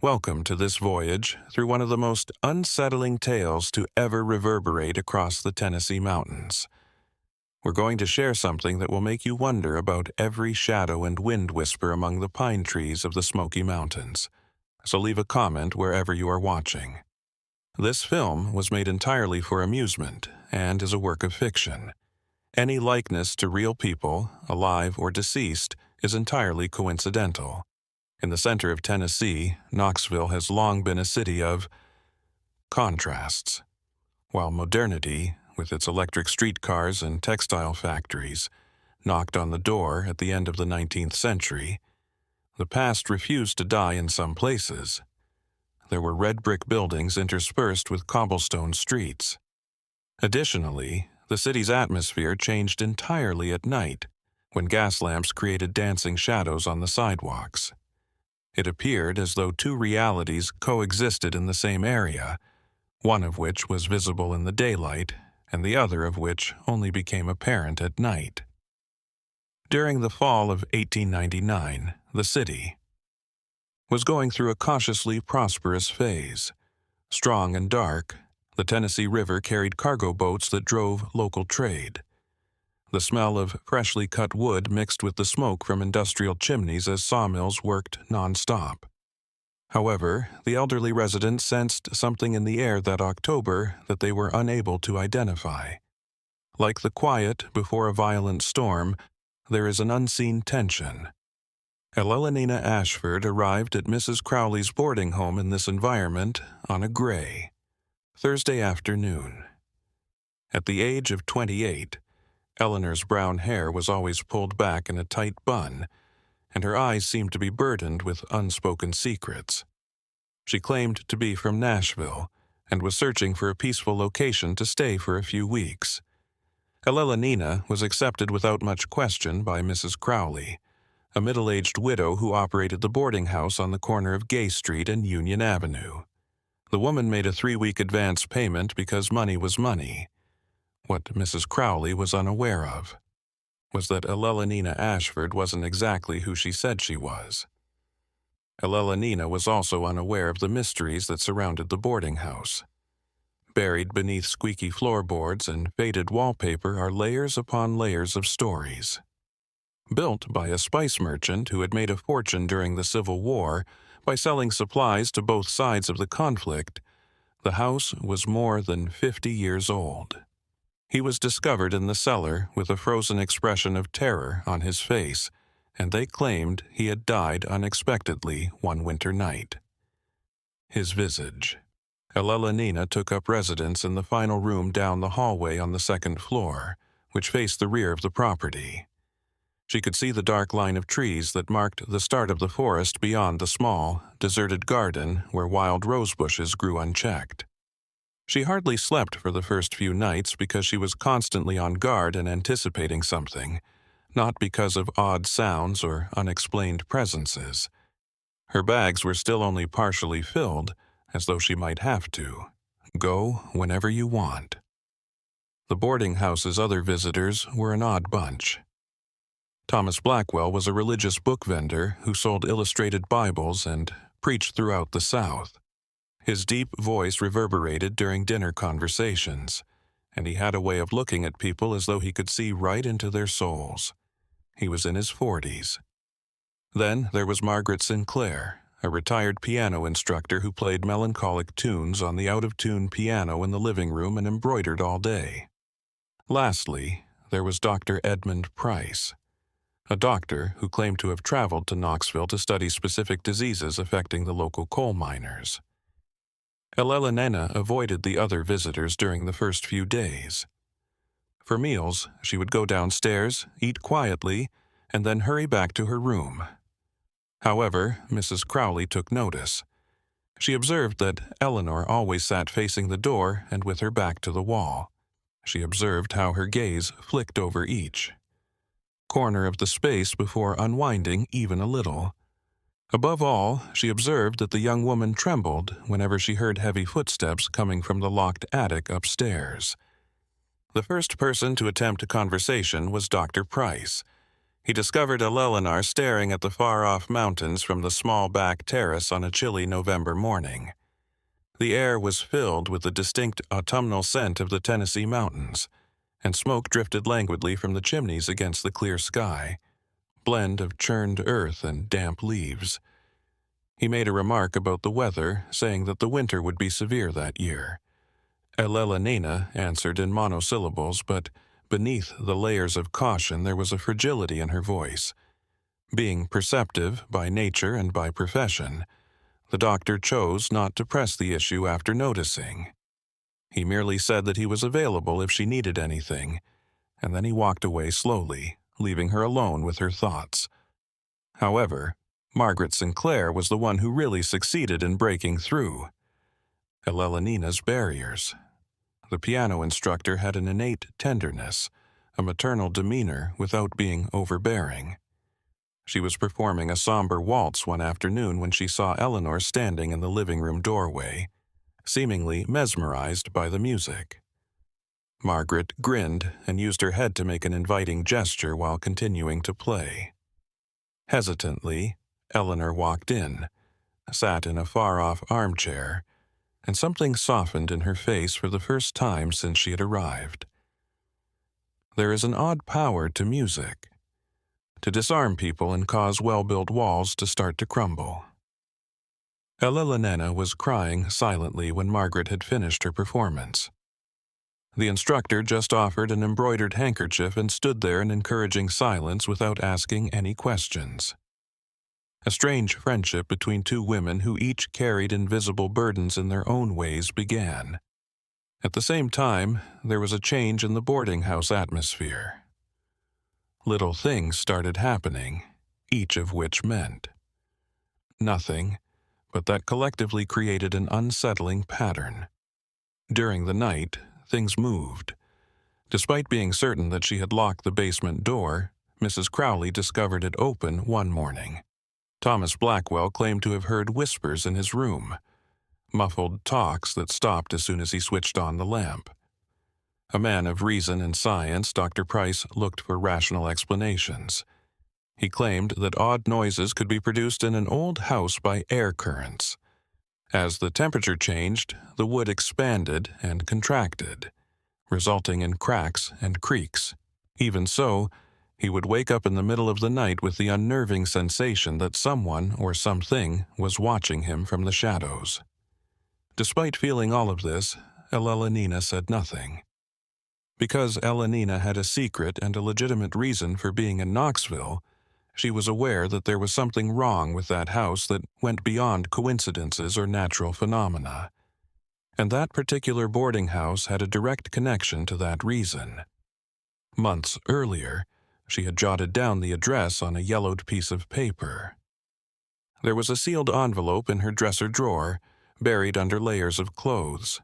Welcome to this voyage through one of the most unsettling tales to ever reverberate across the Tennessee mountains. We're going to share something that will make you wonder about every shadow and wind whisper among the pine trees of the Smoky Mountains. So leave a comment wherever you are watching. This film was made entirely for amusement and is a work of fiction. Any likeness to real people, alive or deceased, is entirely coincidental. In the center of Tennessee, Knoxville has long been a city of contrasts. While modernity, with its electric streetcars and textile factories, knocked on the door at the end of the 19th century, the past refused to die in some places. There were red brick buildings interspersed with cobblestone streets. Additionally, the city's atmosphere changed entirely at night, when gas lamps created dancing shadows on the sidewalks. It appeared as though two realities coexisted in the same area, one of which was visible in the daylight, and the other of which only became apparent at night. During the fall of 1899, the city was going through a cautiously prosperous phase. Strong and dark, the Tennessee River carried cargo boats that drove local trade. The smell of freshly cut wood mixed with the smoke from industrial chimneys as sawmills worked non-stop. However, the elderly residents sensed something in the air that October that they were unable to identify. Like the quiet before a violent storm, there is an unseen tension. Elenina Ashford arrived at Mrs. Crowley's boarding home in this environment on a gray Thursday afternoon. At the age of 28, Eleanor's brown hair was always pulled back in a tight bun, and her eyes seemed to be burdened with unspoken secrets. She claimed to be from Nashville and was searching for a peaceful location to stay for a few weeks. Elenina was accepted without much question by Mrs. Crowley, a middle-aged widow who operated the boarding house on the corner of Gay Street and Union Avenue. The woman made a 3-week advance payment because money was money. What Mrs. Crowley was unaware of was that Elenina Ashford wasn't exactly who she said she was. Elenina was also unaware of the mysteries that surrounded the boarding house. Buried beneath squeaky floorboards and faded wallpaper are layers upon layers of stories. Built by a spice merchant who had made a fortune during the Civil War by selling supplies to both sides of the conflict, the house was more than 50 years old. He was discovered in the cellar with a frozen expression of terror on his face, and they claimed he had died unexpectedly one winter night. His visage. Elenina took up residence in the final room down the hallway on the second floor, which faced the rear of the property. She could see the dark line of trees that marked the start of the forest beyond the small, deserted garden where wild rose bushes grew unchecked. She hardly slept for the first few nights because she was constantly on guard and anticipating something, not because of odd sounds or unexplained presences. Her bags were still only partially filled, as though she might have to. Go whenever you want. The boarding house's other visitors were an odd bunch. Thomas Blackwell was a religious book vendor who sold illustrated Bibles and preached throughout the South. His deep voice reverberated during dinner conversations, and he had a way of looking at people as though he could see right into their souls. He was in his 40s. Then there was Margaret Sinclair, a retired piano instructor who played melancholic tunes on the out-of-tune piano in the living room and embroidered all day. Lastly, there was Dr. Edmund Price, a doctor who claimed to have traveled to Knoxville to study specific diseases affecting the local coal miners. Elenina avoided the other visitors during the first few days. For meals, she would go downstairs, eat quietly, and then hurry back to her room. However, Mrs. Crowley took notice. She observed that Eleanor always sat facing the door and with her back to the wall. She observed how her gaze flicked over each corner of the space before unwinding even a little. Above all, she observed that the young woman trembled whenever she heard heavy footsteps coming from the locked attic upstairs. The first person to attempt a conversation was Dr. Price. He discovered Eleanor staring at the far-off mountains from the small back terrace on a chilly November morning. The air was filled with the distinct autumnal scent of the Tennessee mountains, and smoke drifted languidly from the chimneys against the clear sky, blend of churned earth and damp leaves. He made a remark about the weather, saying that the winter would be severe that year. Eleanor answered in monosyllables, but beneath the layers of caution there was a fragility in her voice. Being perceptive by nature and by profession, the doctor chose not to press the issue after noticing. He merely said that he was available if she needed anything, and then he walked away slowly, leaving her alone with her thoughts. However, Margaret Sinclair was the one who really succeeded in breaking through Elena's barriers. The piano instructor had an innate tenderness, a maternal demeanor without being overbearing. She was performing a somber waltz one afternoon when she saw Eleanor standing in the living room doorway, seemingly mesmerized by the music. Margaret grinned and used her head to make an inviting gesture while continuing to play. Hesitantly, Eleanor walked in, sat in a far-off armchair, and something softened in her face for the first time since she had arrived. There is an odd power to music, to disarm people and cause well-built walls to start to crumble. Eleanor was crying silently when Margaret had finished her performance. The instructor just offered an embroidered handkerchief and stood there in encouraging silence without asking any questions. A strange friendship between two women who each carried invisible burdens in their own ways began. At the same time, there was a change in the boarding house atmosphere. Little things started happening, each of which meant nothing, but that collectively created an unsettling pattern. During the night, things moved. Despite being certain that she had locked the basement door, Mrs. Crowley discovered it open one morning. Thomas Blackwell claimed to have heard whispers in his room, muffled talks that stopped as soon as he switched on the lamp. A man of reason and science, Dr. Price looked for rational explanations. He claimed that odd noises could be produced in an old house by air currents. As the temperature changed, the wood expanded and contracted, resulting in cracks and creaks. Even so, he would wake up in the middle of the night with the unnerving sensation that someone or something was watching him from the shadows. Despite feeling all of this, Eleanor said nothing. Because Eleanor had a secret and a legitimate reason for being in Knoxville, she was aware that there was something wrong with that house that went beyond coincidences or natural phenomena. And that particular boarding house had a direct connection to that reason. Months earlier, she had jotted down the address on a yellowed piece of paper. There was a sealed envelope in her dresser drawer, buried under layers of clothes.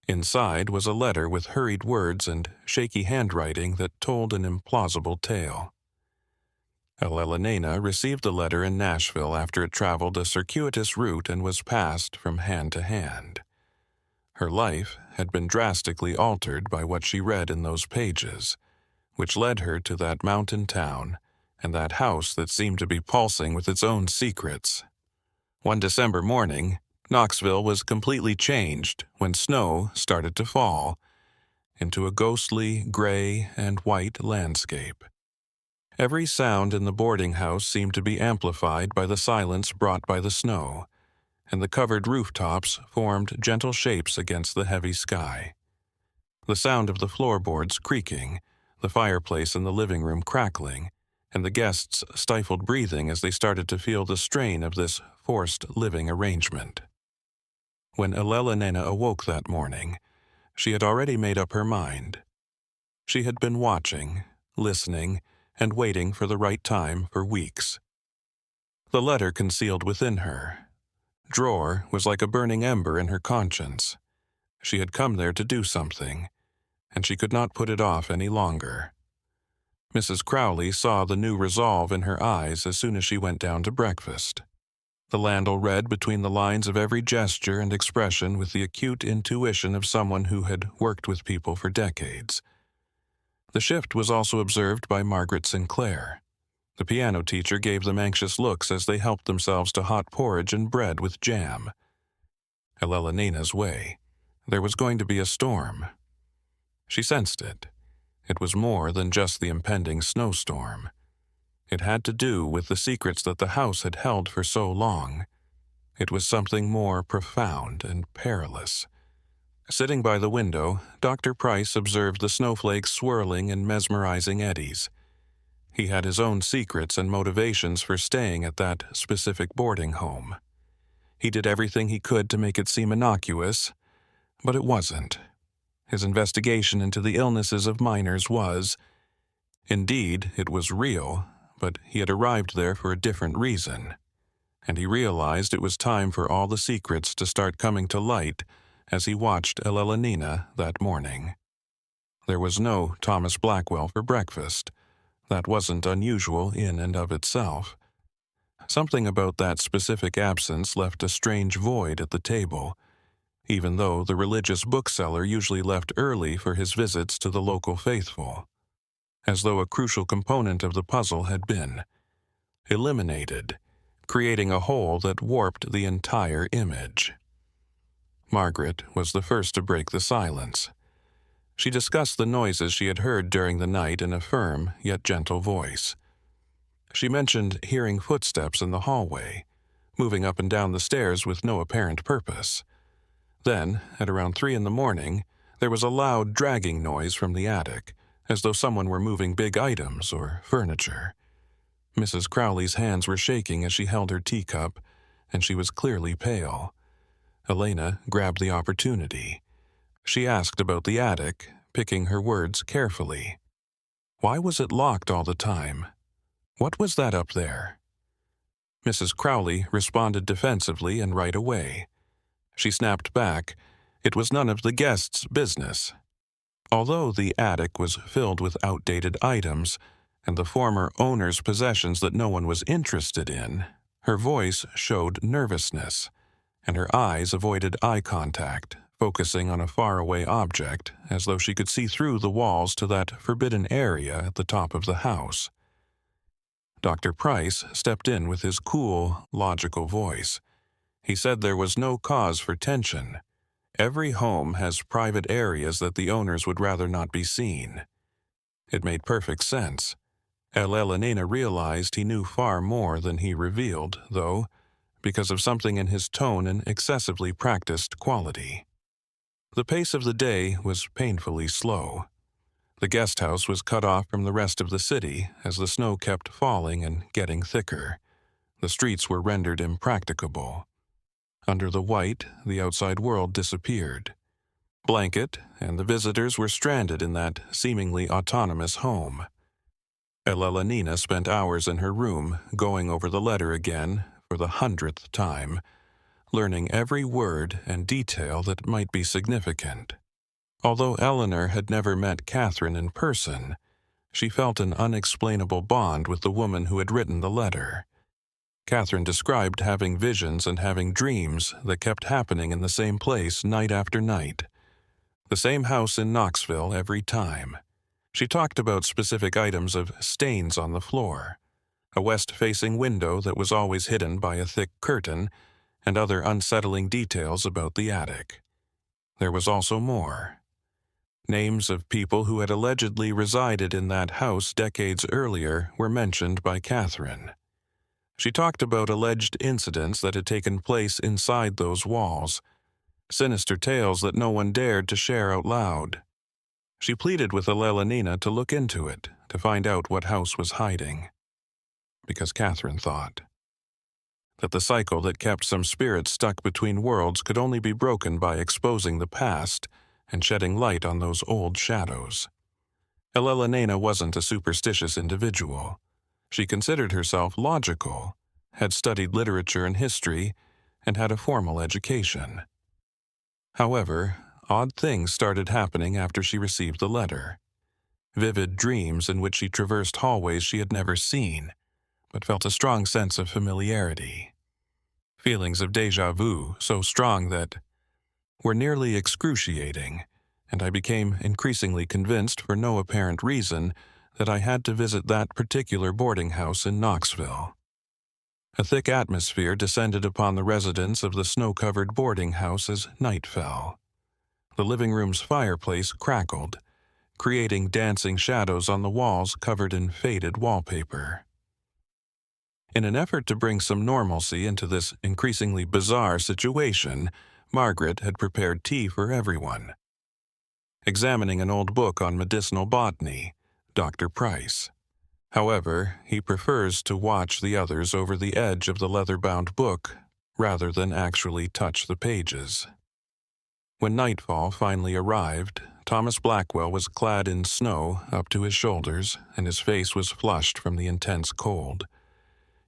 Inside was a letter with hurried words and shaky handwriting that told an implausible tale. Eleanor received the letter in Nashville after it traveled a circuitous route and was passed from hand to hand. Her life had been drastically altered by what she read in those pages, which led her to that mountain town and that house that seemed to be pulsing with its own secrets. One December morning, Knoxville was completely changed when snow started to fall into a ghostly gray and white landscape. Every sound in the boarding house seemed to be amplified by the silence brought by the snow, and the covered rooftops formed gentle shapes against the heavy sky. The sound of the floorboards creaking, the fireplace in the living room crackling, and the guests' stifled breathing as they started to feel the strain of this forced living arrangement. When Eleanor awoke that morning, she had already made up her mind. She had been watching, listening, and waiting for the right time for weeks. The letter concealed within her drawer was like a burning ember in her conscience. She had come there to do something, and she could not put it off any longer. Mrs. Crowley saw the new resolve in her eyes as soon as she went down to breakfast. The landlord read between the lines of every gesture and expression with the acute intuition of someone who had worked with people for decades. The shift was also observed by Margaret Sinclair. The piano teacher gave them anxious looks as they helped themselves to hot porridge and bread with jam. Ellena's way. There was going to be a storm. She sensed it. It was more than just the impending snowstorm. It had to do with the secrets that the house had held for so long. It was something more profound and perilous. Sitting by the window, Dr. Price observed the snowflakes swirling in mesmerizing eddies. He had his own secrets and motivations for staying at that specific boarding home. He did everything he could to make it seem innocuous, but it wasn't. His investigation into the illnesses of miners was. Indeed, it was real, but he had arrived there for a different reason. And he realized it was time for all the secrets to start coming to light as he watched Elena that morning. There was no Thomas Blackwell for breakfast. That wasn't unusual in and of itself. Something about that specific absence left a strange void at the table, even though the religious bookseller usually left early for his visits to the local faithful, as though a crucial component of the puzzle had been eliminated, creating a hole that warped the entire image. Margaret was the first to break the silence. She discussed the noises she had heard during the night in a firm yet gentle voice. She mentioned hearing footsteps in the hallway, moving up and down the stairs with no apparent purpose. Then, at around 3 a.m, there was a loud dragging noise from the attic, as though someone were moving big items or furniture. Mrs. Crowley's hands were shaking as she held her teacup, and she was clearly pale. Elena grabbed the opportunity. She asked about the attic, picking her words carefully. Why was it locked all the time? What was that up there? Mrs. Crowley responded defensively and right away. She snapped back. It was none of the guests' business. Although the attic was filled with outdated items and the former owner's possessions that no one was interested in, her voice showed nervousness, and her eyes avoided eye contact, focusing on a faraway object as though she could see through the walls to that forbidden area at the top of the house. Dr. Price stepped in with his cool, logical voice. He said there was no cause for tension. Every home has private areas that the owners would rather not be seen. It made perfect sense. Elena realized he knew far more than he revealed, though, because of something in his tone and excessively practiced quality. The pace of the day was painfully slow. The guest house was cut off from the rest of the city as the snow kept falling and getting thicker. The streets were rendered impracticable. Under the white, the outside world disappeared. Blanket and the visitors were stranded in that seemingly autonomous home. Elena spent hours in her room going over the letter again for the 100th time, learning every word and detail that might be significant. Although Eleanor had never met Catherine in person, she felt an unexplainable bond with the woman who had written the letter. Catherine described having visions and having dreams that kept happening in the same place night after night. The same house in Knoxville every time. She talked about specific items of stains on the floor, a west-facing window that was always hidden by a thick curtain, and other unsettling details about the attic. There was also more. Names of people who had allegedly resided in that house decades earlier were mentioned by Catherine. She talked about alleged incidents that had taken place inside those walls, sinister tales that no one dared to share out loud. She pleaded with Elena to look into it, to find out what house was hiding. Because Catherine thought that the cycle that kept some spirits stuck between worlds could only be broken by exposing the past and shedding light on those old shadows. Elena wasn't a superstitious individual. She considered herself logical, had studied literature and history, and had a formal education. However, odd things started happening after she received the letter. Vivid dreams in which she traversed hallways she had never seen, but felt a strong sense of familiarity. Feelings of déjà vu so strong that were nearly excruciating, and I became increasingly convinced for no apparent reason that I had to visit that particular boarding house in Knoxville. A thick atmosphere descended upon the residents of the snow-covered boarding house as night fell. The living room's fireplace crackled, creating dancing shadows on the walls covered in faded wallpaper. In an effort to bring some normalcy into this increasingly bizarre situation, Margaret had prepared tea for everyone. Examining an old book on medicinal botany, Dr. Price. However, he prefers to watch the others over the edge of the leather-bound book rather than actually touch the pages. When nightfall finally arrived, Thomas Blackwell was clad in snow up to his shoulders, and his face was flushed from the intense cold.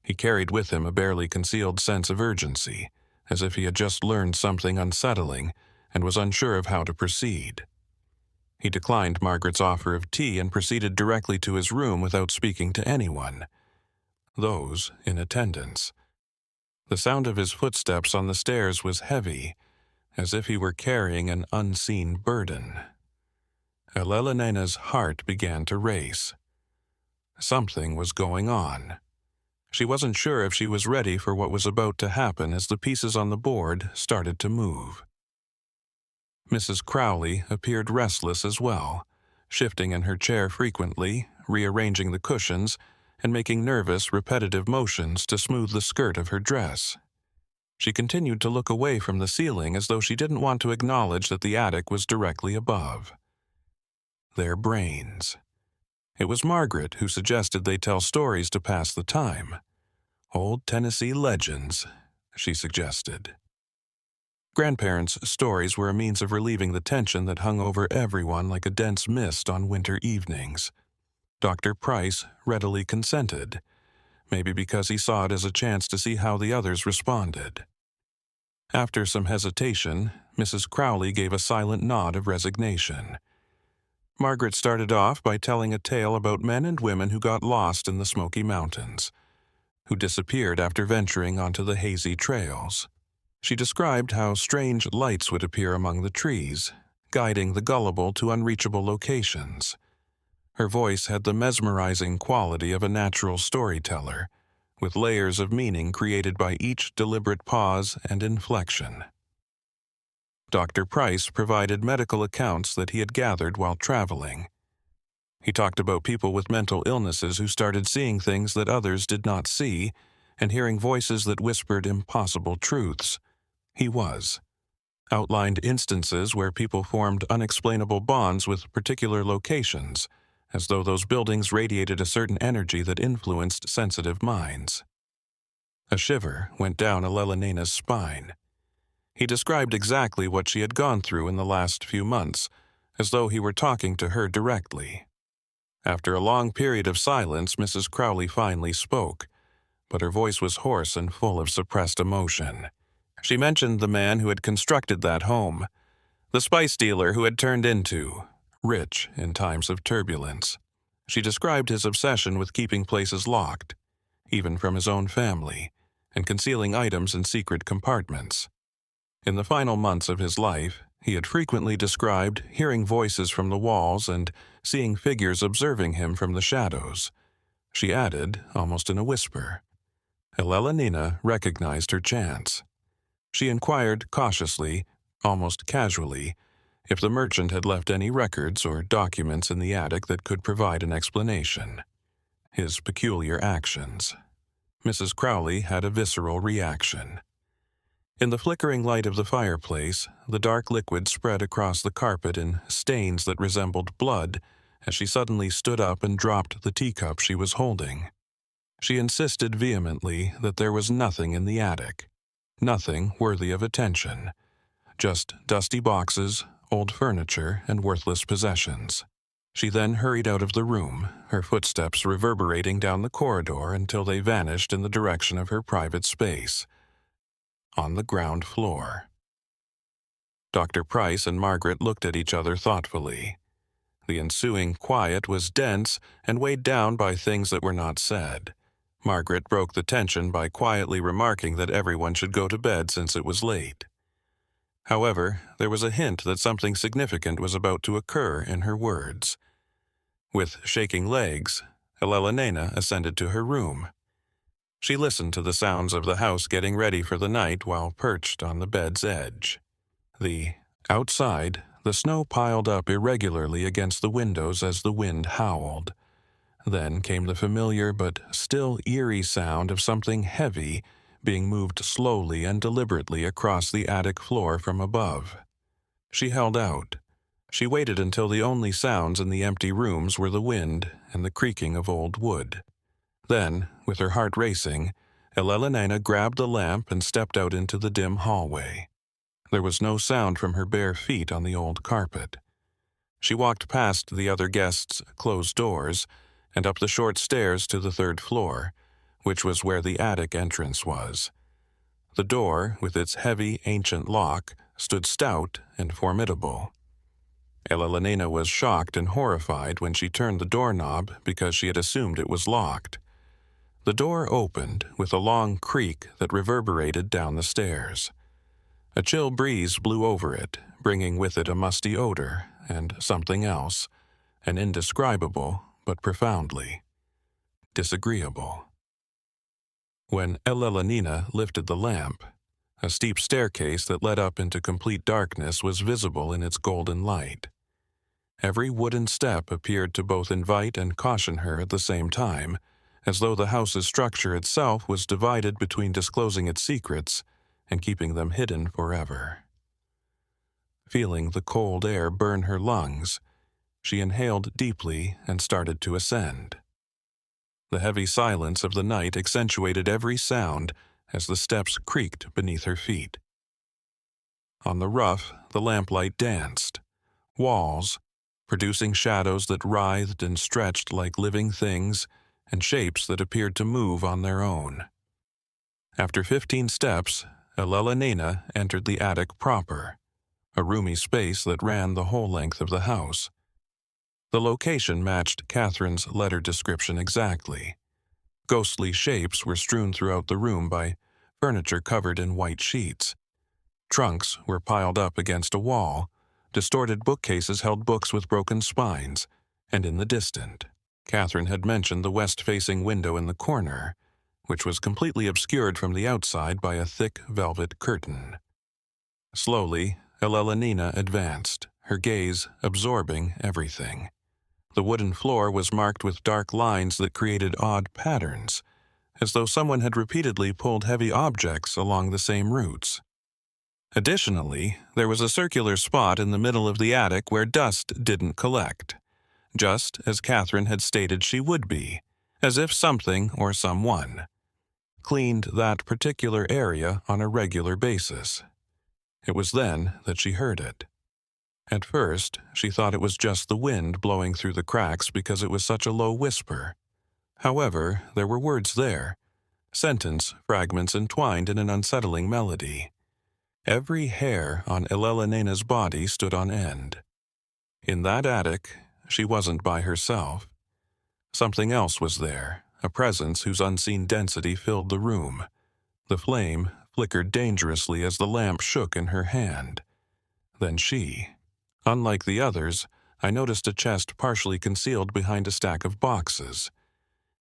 He carried with him a barely concealed sense of urgency, as if he had just learned something unsettling and was unsure of how to proceed. He declined Margaret's offer of tea and proceeded directly to his room without speaking to anyone, those in attendance. The sound of his footsteps on the stairs was heavy, as if he were carrying an unseen burden. Elena's heart began to race. Something was going on. She wasn't sure if she was ready for what was about to happen as the pieces on the board started to move. Mrs. Crowley appeared restless as well, shifting in her chair frequently, rearranging the cushions, and making nervous, repetitive motions to smooth the skirt of her dress. She continued to look away from the ceiling as though she didn't want to acknowledge that the attic was directly above. Their brains. It was Margaret who suggested they tell stories to pass the time. Old Tennessee legends, she suggested. Grandparents' stories were a means of relieving the tension that hung over everyone like a dense mist on winter evenings. Dr. Price readily consented, maybe because he saw it as a chance to see how the others responded. After some hesitation, Mrs. Crowley gave a silent nod of resignation. Margaret started off by telling a tale about men and women who got lost in the Smoky Mountains, who disappeared after venturing onto the hazy trails. She described how strange lights would appear among the trees, guiding the gullible to unreachable locations. Her voice had the mesmerizing quality of a natural storyteller, with layers of meaning created by each deliberate pause and inflection. Dr. Price provided medical accounts that he had gathered while traveling. He talked about people with mental illnesses who started seeing things that others did not see and hearing voices that whispered impossible truths. He outlined instances where people formed unexplainable bonds with particular locations, as though those buildings radiated a certain energy that influenced sensitive minds. A shiver went down Elena's spine. He described exactly what she had gone through in the last few months, as though he were talking to her directly. After a long period of silence, Mrs. Crowley finally spoke, but her voice was hoarse and full of suppressed emotion. She mentioned the man who had constructed that home, the spice dealer who had turned into rich in times of turbulence. She described his obsession with keeping places locked, even from his own family, and concealing items in secret compartments. In the final months of his life, he had frequently described hearing voices from the walls and seeing figures observing him from the shadows. She added, almost in a whisper. Elena recognized her chance. She inquired cautiously, almost casually, if the merchant had left any records or documents in the attic that could provide an explanation. His peculiar actions. Mrs. Crowley had a visceral reaction. In the flickering light of the fireplace, the dark liquid spread across the carpet in stains that resembled blood as she suddenly stood up and dropped the teacup she was holding. She insisted vehemently that there was nothing in the attic, nothing worthy of attention, just dusty boxes, old furniture, and worthless possessions. She then hurried out of the room, her footsteps reverberating down the corridor until they vanished in the direction of her private space, on the ground floor. Dr. Price and Margaret looked at each other thoughtfully. The ensuing quiet was dense and weighed down by things that were not said. Margaret broke the tension by quietly remarking that everyone should go to bed since it was late. However, there was a hint that something significant was about to occur in her words. With shaking legs, Elelena ascended to her room. She listened to the sounds of the house getting ready for the night while perched on the bed's edge. Outside, the snow piled up irregularly against the windows as the wind howled. Then came the familiar but still eerie sound of something heavy being moved slowly and deliberately across the attic floor from above. She held out. She waited until the only sounds in the empty rooms were the wind and the creaking of old wood. Then, with her heart racing, Elelena grabbed the lamp and stepped out into the dim hallway. There was no sound from her bare feet on the old carpet. She walked past the other guests' closed doors and up the short stairs to the third floor, which was where the attic entrance was. The door, with its heavy, ancient lock, stood stout and formidable. Elelena was shocked and horrified when she turned the doorknob because she had assumed it was locked. The door opened with a long creak that reverberated down the stairs. A chill breeze blew over it, bringing with it a musty odor and something else, an indescribable but profoundly disagreeable. When Elelena lifted the lamp, a steep staircase that led up into complete darkness was visible in its golden light. Every wooden step appeared to both invite and caution her at the same time, as though the house's structure itself was divided between disclosing its secrets and keeping them hidden forever. Feeling the cold air burn her lungs, she inhaled deeply and started to ascend. The heavy silence of the night accentuated every sound as the steps creaked beneath her feet. On the roof, the lamplight danced. Walls, producing shadows that writhed and stretched like living things and shapes that appeared to move on their own. After 15 steps, Elelena entered the attic proper, a roomy space that ran the whole length of the house. The location matched Catherine's letter description exactly. Ghostly shapes were strewn throughout the room by furniture covered in white sheets. Trunks were piled up against a wall. Distorted bookcases held books with broken spines, and in the distant, Catherine had mentioned the west-facing window in the corner, which was completely obscured from the outside by a thick velvet curtain. Slowly, Elelena advanced, her gaze absorbing everything. The wooden floor was marked with dark lines that created odd patterns, as though someone had repeatedly pulled heavy objects along the same routes. Additionally, there was a circular spot in the middle of the attic where dust didn't collect, just as Catherine had stated she would be, as if something or someone cleaned that particular area on a regular basis. It was then that she heard it. At first, she thought it was just the wind blowing through the cracks because it was such a low whisper. However, there were words there, sentence fragments entwined in an unsettling melody. Every hair on Elelena's body stood on end. In that attic, she wasn't by herself. Something else was there, a presence whose unseen density filled the room. The flame flickered dangerously as the lamp shook in her hand. Then she. Unlike the others, I noticed a chest partially concealed behind a stack of boxes.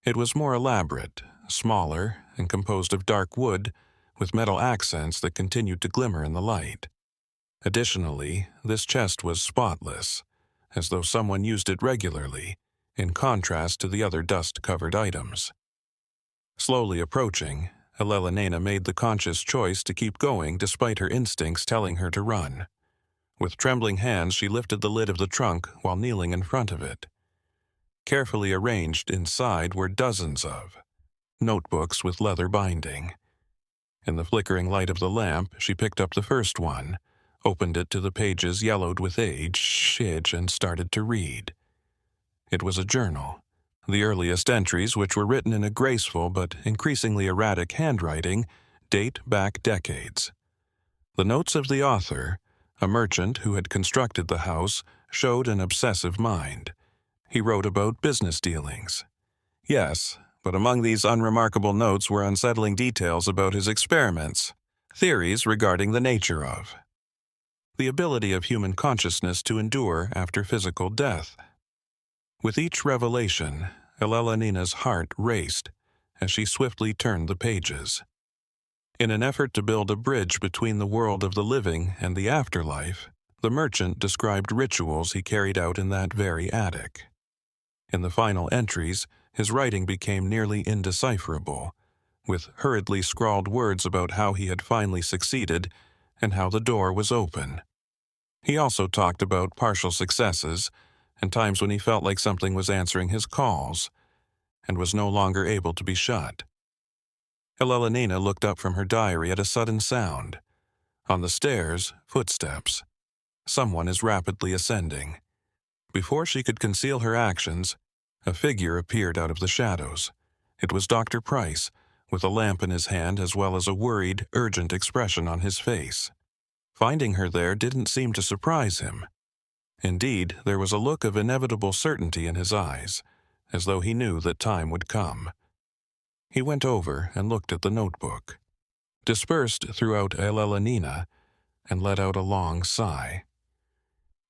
It was more elaborate, smaller, and composed of dark wood, with metal accents that continued to glimmer in the light. Additionally, this chest was spotless, as though someone used it regularly, in contrast to the other dust-covered items. Slowly approaching, Elelena made the conscious choice to keep going despite her instincts telling her to run. With trembling hands, she lifted the lid of the trunk while kneeling in front of it. Carefully arranged inside were dozens of notebooks with leather binding. In the flickering light of the lamp, she picked up the first one, opened it to the pages yellowed with age, and started to read. It was a journal. The earliest entries, which were written in a graceful but increasingly erratic handwriting, date back decades. The notes of the author, a merchant who had constructed the house, showed an obsessive mind. He wrote about business dealings. Yes, but among these unremarkable notes were unsettling details about his experiments, theories regarding the nature of the ability of human consciousness to endure after physical death. With each revelation, Elelonina's heart raced as she swiftly turned the pages. In an effort to build a bridge between the world of the living and the afterlife, the merchant described rituals he carried out in that very attic. In the final entries, his writing became nearly indecipherable, with hurriedly scrawled words about how he had finally succeeded and how the door was open. He also talked about partial successes and times when he felt like something was answering his calls and was no longer able to be shut. Elelonina looked up from her diary at a sudden sound. On the stairs, footsteps. Someone is rapidly ascending. Before she could conceal her actions, a figure appeared out of the shadows. It was Dr. Price, with a lamp in his hand as well as a worried, urgent expression on his face. Finding her there didn't seem to surprise him. Indeed, there was a look of inevitable certainty in his eyes, as though he knew that time would come. He went over and looked at the notebook, dispersed throughout Elelonina, and let out a long sigh.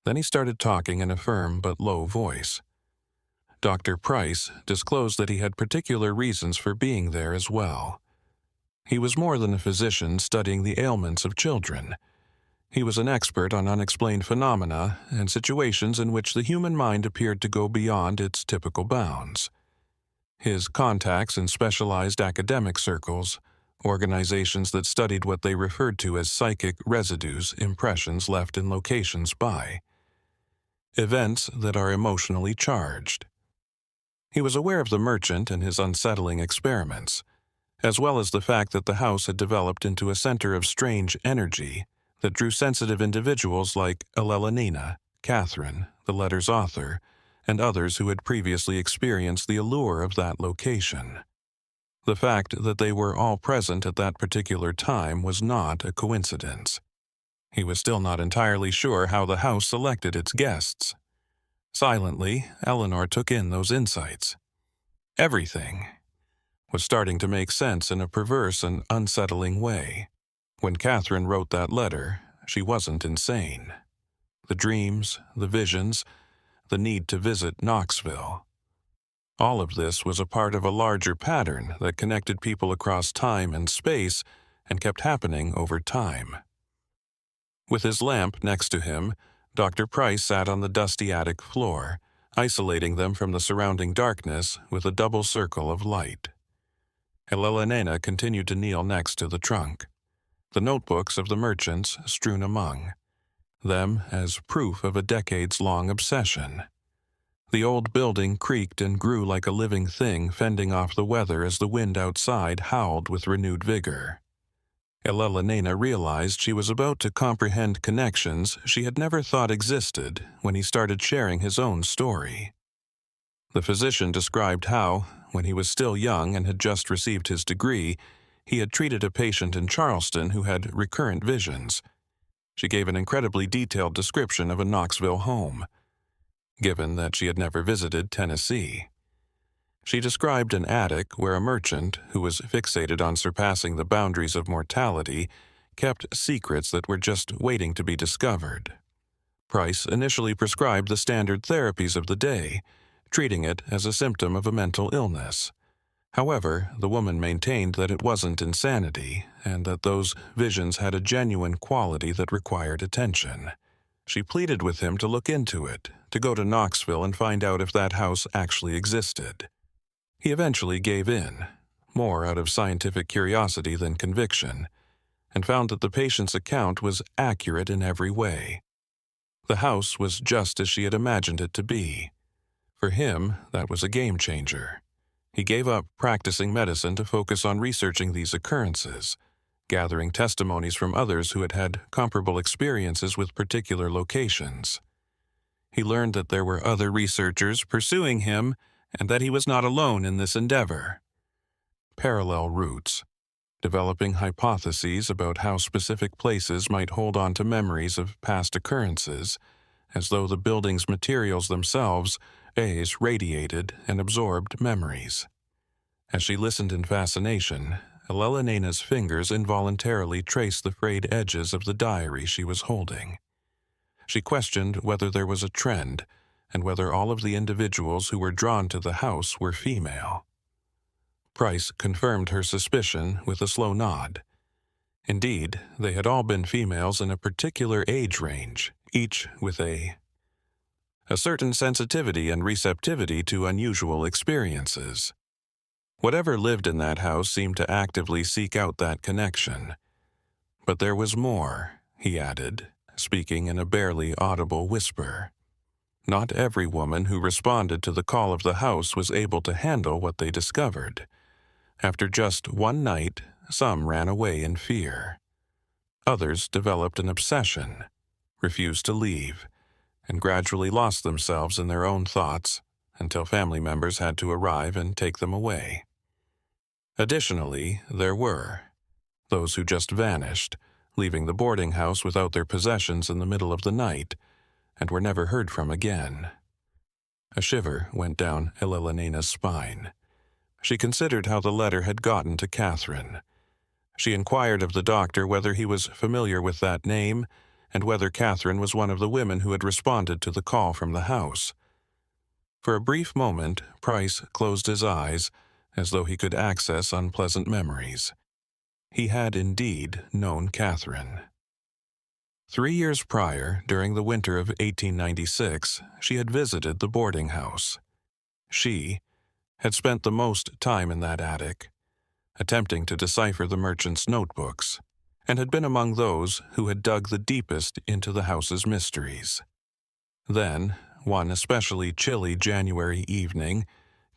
Then he started talking in a firm but low voice. Dr. Price disclosed that he had particular reasons for being there as well. He was more than a physician studying the ailments of children. He was an expert on unexplained phenomena and situations in which the human mind appeared to go beyond its typical bounds. His contacts in specialized academic circles, organizations that studied what they referred to as psychic residues, impressions left in locations by events that are emotionally charged. He was aware of the merchant and his unsettling experiments, as well as the fact that the house had developed into a center of strange energy that drew sensitive individuals like Elelonina, Catherine, the letter's author, and others who had previously experienced the allure of that location. The fact that they were all present at that particular time was not a coincidence. He was still not entirely sure how the house selected its guests. Silently, Eleanor took in those insights. Everything was starting to make sense in a perverse and unsettling way. When Catherine wrote that letter, she wasn't insane. The dreams, the visions, the need to visit Knoxville. All of this was a part of a larger pattern that connected people across time and space and kept happening over time. With his lamp next to him, Dr. Price sat on the dusty attic floor, isolating them from the surrounding darkness with a double circle of light. Elelonina continued to kneel next to the trunk, the notebooks of the merchants strewn among them as proof of a decades-long obsession. The old building creaked and grew like a living thing, fending off the weather as the wind outside howled with renewed vigor. Elelonina realized she was about to comprehend connections she had never thought existed when he started sharing his own story. The physician described how, when he was still young and had just received his degree, he had treated a patient in Charleston who had recurrent visions. She gave an incredibly detailed description of a Knoxville home, given that she had never visited Tennessee. She described an attic where a merchant, who was fixated on surpassing the boundaries of mortality, kept secrets that were just waiting to be discovered. Price initially prescribed the standard therapies of the day, treating it as a symptom of a mental illness. However, the woman maintained that it wasn't insanity, and that those visions had a genuine quality that required attention. She pleaded with him to look into it, to go to Knoxville and find out if that house actually existed. He eventually gave in, more out of scientific curiosity than conviction, and found that the patient's account was accurate in every way. The house was just as she had imagined it to be. For him, that was a game changer. He gave up practicing medicine to focus on researching these occurrences, gathering testimonies from others who had had comparable experiences with particular locations. He learned that there were other researchers pursuing him and that he was not alone in this endeavor. Parallel routes, developing hypotheses about how specific places might hold on to memories of past occurrences, as though the building's materials themselves radiated and absorbed memories. As she listened in fascination, Elelonina's fingers involuntarily traced the frayed edges of the diary she was holding. She questioned whether there was a trend, and whether all of the individuals who were drawn to the house were female. Price confirmed her suspicion with a slow nod. Indeed, they had all been females in a particular age range, each with a certain sensitivity and receptivity to unusual experiences. Whatever lived in that house seemed to actively seek out that connection. But there was more, he added, speaking in a barely audible whisper. Not every woman who responded to the call of the house was able to handle what they discovered. After just one night, some ran away in fear. Others developed an obsession, refused to leave, and gradually lost themselves in their own thoughts until family members had to arrive and take them away. Additionally, there were those who just vanished, leaving the boarding house without their possessions in the middle of the night, and were never heard from again. A shiver went down Elena's spine. She considered how the letter had gotten to Catherine. She inquired of the doctor whether he was familiar with that name and whether Catherine was one of the women who had responded to the call from the house. For a brief moment, Price closed his eyes as though he could access unpleasant memories. He had indeed known Catherine. 3 years prior, during the winter of 1896, she had visited the boarding house. She had spent the most time in that attic, attempting to decipher the merchant's notebooks, and had been among those who had dug the deepest into the house's mysteries. Then, one especially chilly January evening,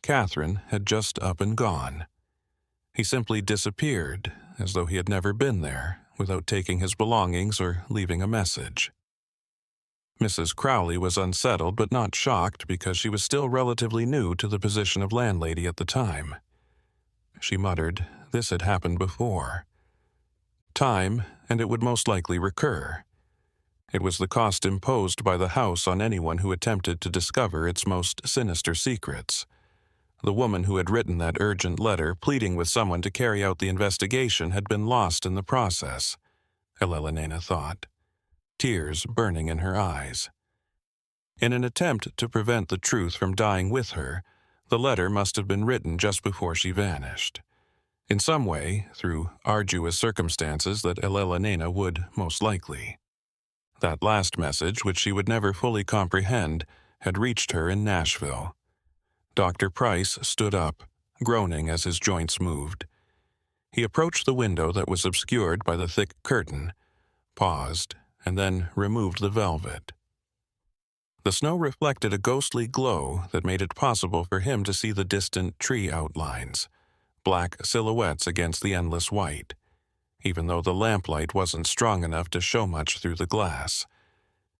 Catherine had just up and gone. He simply disappeared, as though he had never been there, without taking his belongings or leaving a message. Mrs. Crowley was unsettled but not shocked because she was still relatively new to the position of landlady at the time. She muttered, this had happened before. Time, and it would most likely recur. It was the cost imposed by the house on anyone who attempted to discover its most sinister secrets. The woman who had written that urgent letter pleading with someone to carry out the investigation had been lost in the process, Elena thought, tears burning in her eyes. In an attempt to prevent the truth from dying with her, the letter must have been written just before she vanished. In some way, through arduous circumstances that Elena would most likely. That last message, which she would never fully comprehend, had reached her in Nashville. Dr. Price stood up, groaning as his joints moved. He approached the window that was obscured by the thick curtain, paused, and then removed the velvet. The snow reflected a ghostly glow that made it possible for him to see the distant tree outlines, black silhouettes against the endless white, even though the lamplight wasn't strong enough to show much through the glass.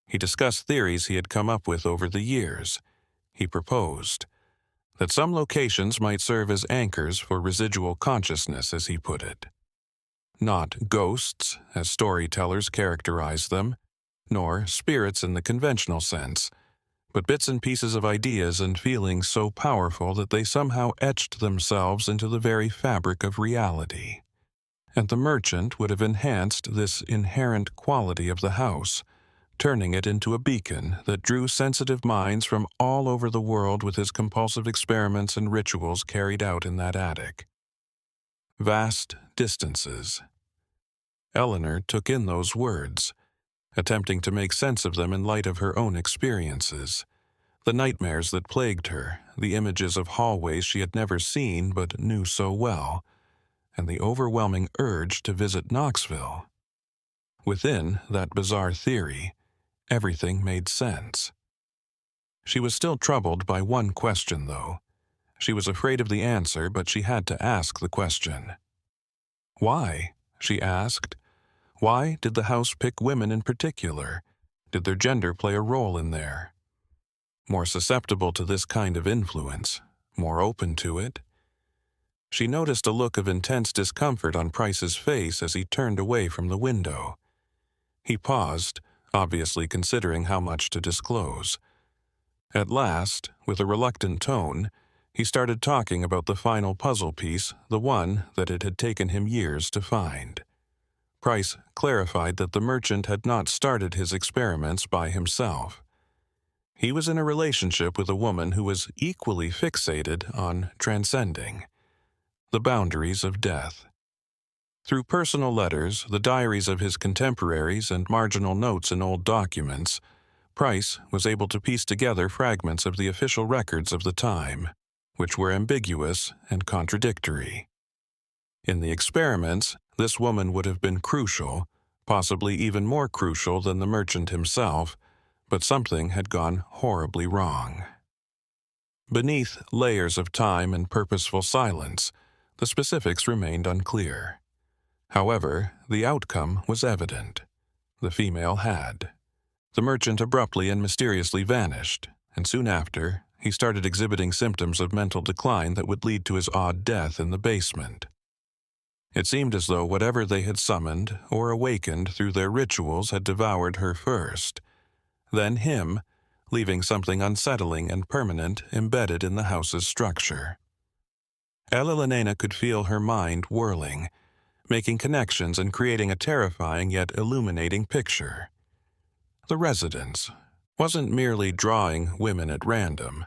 He discussed theories he had come up with over the years. He proposed that some locations might serve as anchors for residual consciousness, as he put it. Not ghosts, as storytellers characterized them, nor spirits in the conventional sense, but bits and pieces of ideas and feelings so powerful that they somehow etched themselves into the very fabric of reality. And the merchant would have enhanced this inherent quality of the house, turning it into a beacon that drew sensitive minds from all over the world with his compulsive experiments and rituals carried out in that attic. Vast distances. Eleanor took in those words, attempting to make sense of them in light of her own experiences, the nightmares that plagued her, the images of hallways she had never seen but knew so well, and the overwhelming urge to visit Knoxville. Within that bizarre theory, everything made sense. She was still troubled by one question, though. She was afraid of the answer, but she had to ask the question. Why? She asked. Why did the house pick women in particular? Did their gender play a role in there? More susceptible to this kind of influence, more open to it? She noticed a look of intense discomfort on Price's face as he turned away from the window. He paused, obviously considering how much to disclose. At last, with a reluctant tone, he started talking about the final puzzle piece, the one that it had taken him years to find. Price clarified that the merchant had not started his experiments by himself. He was in a relationship with a woman who was equally fixated on transcending the boundaries of death. Through personal letters, the diaries of his contemporaries, and marginal notes in old documents, Price was able to piece together fragments of the official records of the time, which were ambiguous and contradictory. In the experiments, this woman would have been crucial, possibly even more crucial than the merchant himself, but something had gone horribly wrong. Beneath layers of time and purposeful silence, the specifics remained unclear. However, the outcome was evident. The female had. The merchant abruptly and mysteriously vanished, and soon after, he started exhibiting symptoms of mental decline that would lead to his odd death in the basement. It seemed as though whatever they had summoned or awakened through their rituals had devoured her first, then him, leaving something unsettling and permanent embedded in the house's structure. Elena could feel her mind whirling, making connections and creating a terrifying yet illuminating picture. The residence wasn't merely drawing women at random.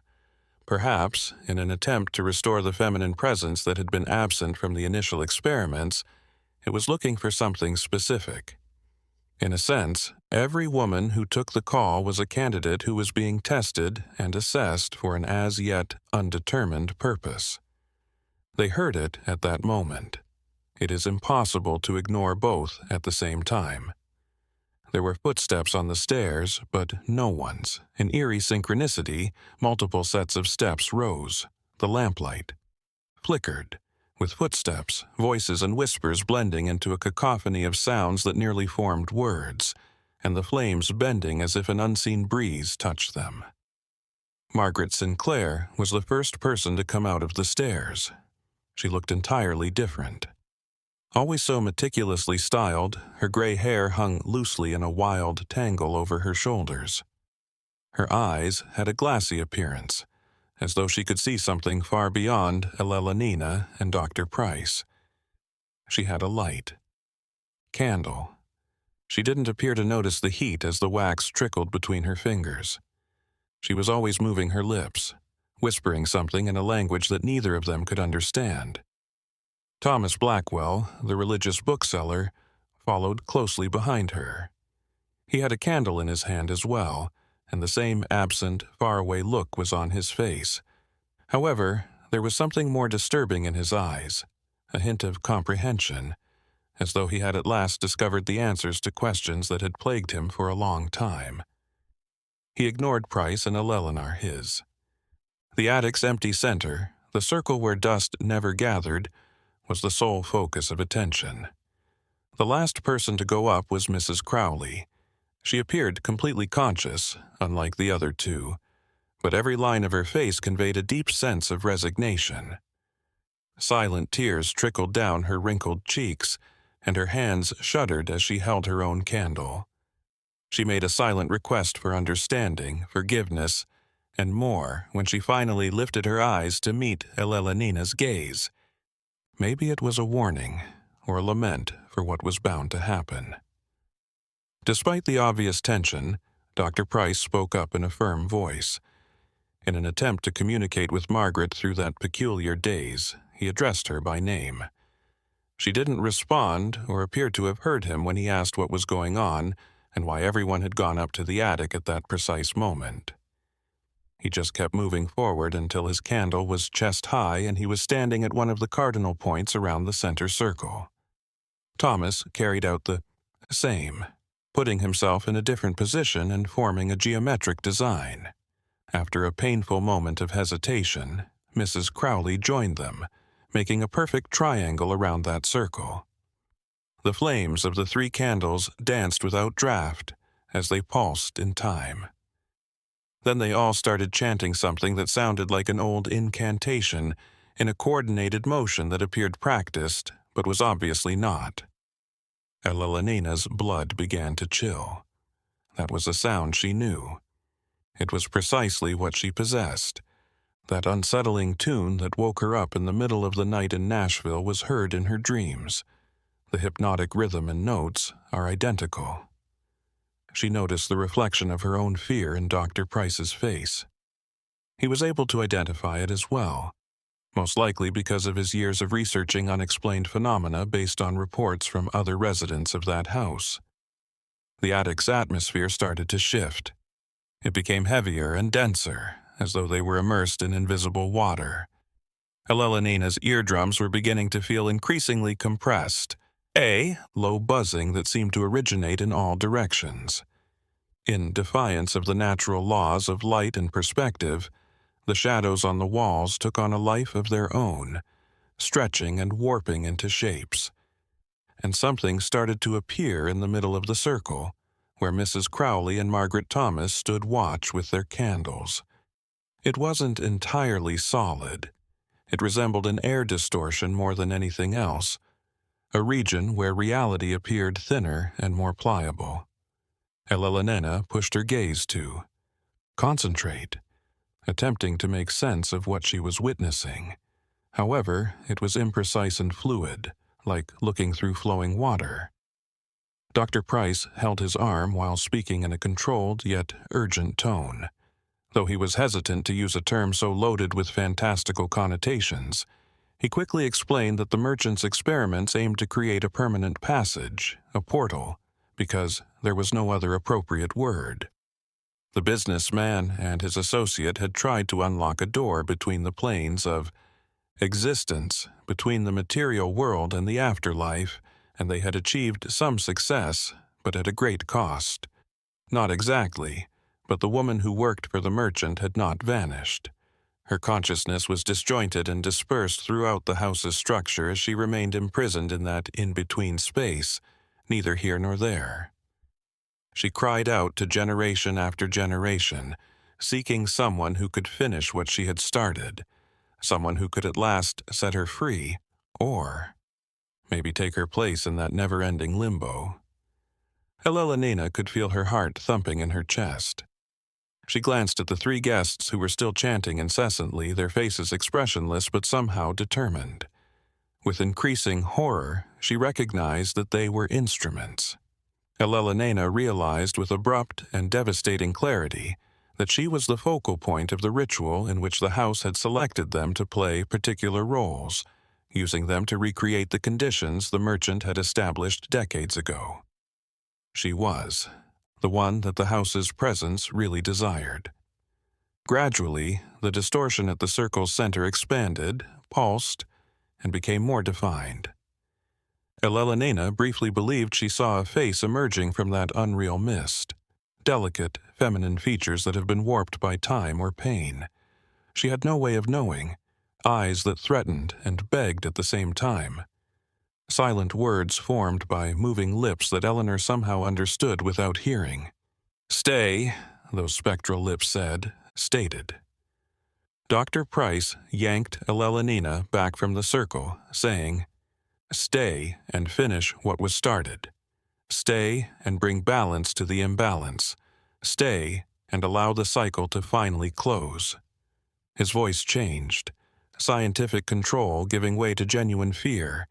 Perhaps, in an attempt to restore the feminine presence that had been absent from the initial experiments, it was looking for something specific. In a sense, every woman who took the call was a candidate who was being tested and assessed for an as-yet undetermined purpose. They heard it at that moment. It is impossible to ignore both at the same time. There were footsteps on the stairs, but no one's. In eerie synchronicity, multiple sets of steps rose. The lamplight flickered, with footsteps, voices, and whispers blending into a cacophony of sounds that nearly formed words, and the flames bending as if an unseen breeze touched them. Margaret Sinclair was the first person to come out of the stairs. She looked entirely different. Always so meticulously styled, her gray hair hung loosely in a wild tangle over her shoulders. Her eyes had a glassy appearance, as though she could see something far beyond Elena and Dr. Price. She had a light. Candle. She didn't appear to notice the heat as the wax trickled between her fingers. She was always moving her lips, whispering something in a language that neither of them could understand. Thomas Blackwell, the religious bookseller, followed closely behind her. He had a candle in his hand as well, and the same absent, faraway look was on his face. However, there was something more disturbing in his eyes, a hint of comprehension, as though he had at last discovered the answers to questions that had plagued him for a long time. He ignored Price and Eleanor his. The attic's empty center, the circle where dust never gathered, was the sole focus of attention. The last person to go up was Mrs. Crowley. She appeared completely conscious, unlike the other two, but every line of her face conveyed a deep sense of resignation. Silent tears trickled down her wrinkled cheeks, and her hands shuddered as she held her own candle. She made a silent request for understanding, forgiveness, and more when she finally lifted her eyes to meet Elena's gaze. Maybe it was a warning, or a lament for what was bound to happen. Despite the obvious tension, Dr. Price spoke up in a firm voice. In an attempt to communicate with Margaret through that peculiar daze, he addressed her by name. She didn't respond or appear to have heard him when he asked what was going on and why everyone had gone up to the attic at that precise moment. He just kept moving forward until his candle was chest high and he was standing at one of the cardinal points around the center circle. Thomas carried out the same, putting himself in a different position and forming a geometric design. After a painful moment of hesitation, Mrs. Crowley joined them, making a perfect triangle around that circle. The flames of the 3 candles danced without draft as they pulsed in time. Then they all started chanting something that sounded like an old incantation in a coordinated motion that appeared practiced, but was obviously not. Elena's blood began to chill. That was a sound she knew. It was precisely what she possessed. That unsettling tune that woke her up in the middle of the night in Nashville was heard in her dreams. The hypnotic rhythm and notes are identical. she noticed the reflection of her own fear in Dr. Price's face. He was able to identify it as well, most likely because of his years of researching unexplained phenomena based on reports from other residents of that house. The attic's atmosphere started to shift. It became heavier and denser, as though they were immersed in invisible water. Elelenina's eardrums were beginning to feel increasingly compressed, a low buzzing that seemed to originate in all directions. In defiance of the natural laws of light and perspective, the shadows on the walls took on a life of their own, stretching and warping into shapes. And something started to appear in the middle of the circle, where Mrs. Crowley and Margaret Thomas stood watch with their candles. It wasn't entirely solid. It resembled an air distortion more than anything else, a region where reality appeared thinner and more pliable. Elelenina pushed her gaze to concentrate, attempting to make sense of what she was witnessing. However, it was imprecise and fluid, like looking through flowing water. Dr. Price held his arm while speaking in a controlled yet urgent tone. Though he was hesitant to use a term so loaded with fantastical connotations, he quickly explained that the merchant's experiments aimed to create a permanent passage, a portal, because there was no other appropriate word. The businessman and his associate had tried to unlock a door between the planes of existence, between the material world and the afterlife, and they had achieved some success, but at a great cost. Not exactly, but the woman who worked for the merchant had not vanished. Her consciousness was disjointed and dispersed throughout the house's structure as she remained imprisoned in that in-between space, neither here nor there. She cried out to generation after generation, seeking someone who could finish what she had started, someone who could at last set her free, or maybe take her place in that never-ending limbo. Elelenina could feel her heart thumping in her chest. She glanced at the three guests who were still chanting incessantly, their faces expressionless but somehow determined. With increasing horror, she recognized that they were instruments. Elelenina realized with abrupt and devastating clarity that she was the focal point of the ritual in which the house had selected them to play particular roles, using them to recreate the conditions the merchant had established decades ago. She was the one that the house's presence really desired. Gradually, the distortion at the circle's center expanded, pulsed, and became more defined. Elelenina briefly believed she saw a face emerging from that unreal mist, delicate, feminine features that have been warped by time or pain. She had no way of knowing, eyes that threatened and begged at the same time. Silent words formed by moving lips that Eleanor somehow understood without hearing. "Stay," those spectral lips said, stated. Dr. Price yanked Elelenina back from the circle, saying, "Stay and finish what was started. Stay and bring balance to the imbalance. Stay and allow the cycle to finally close." His voice changed, scientific control giving way to genuine fear,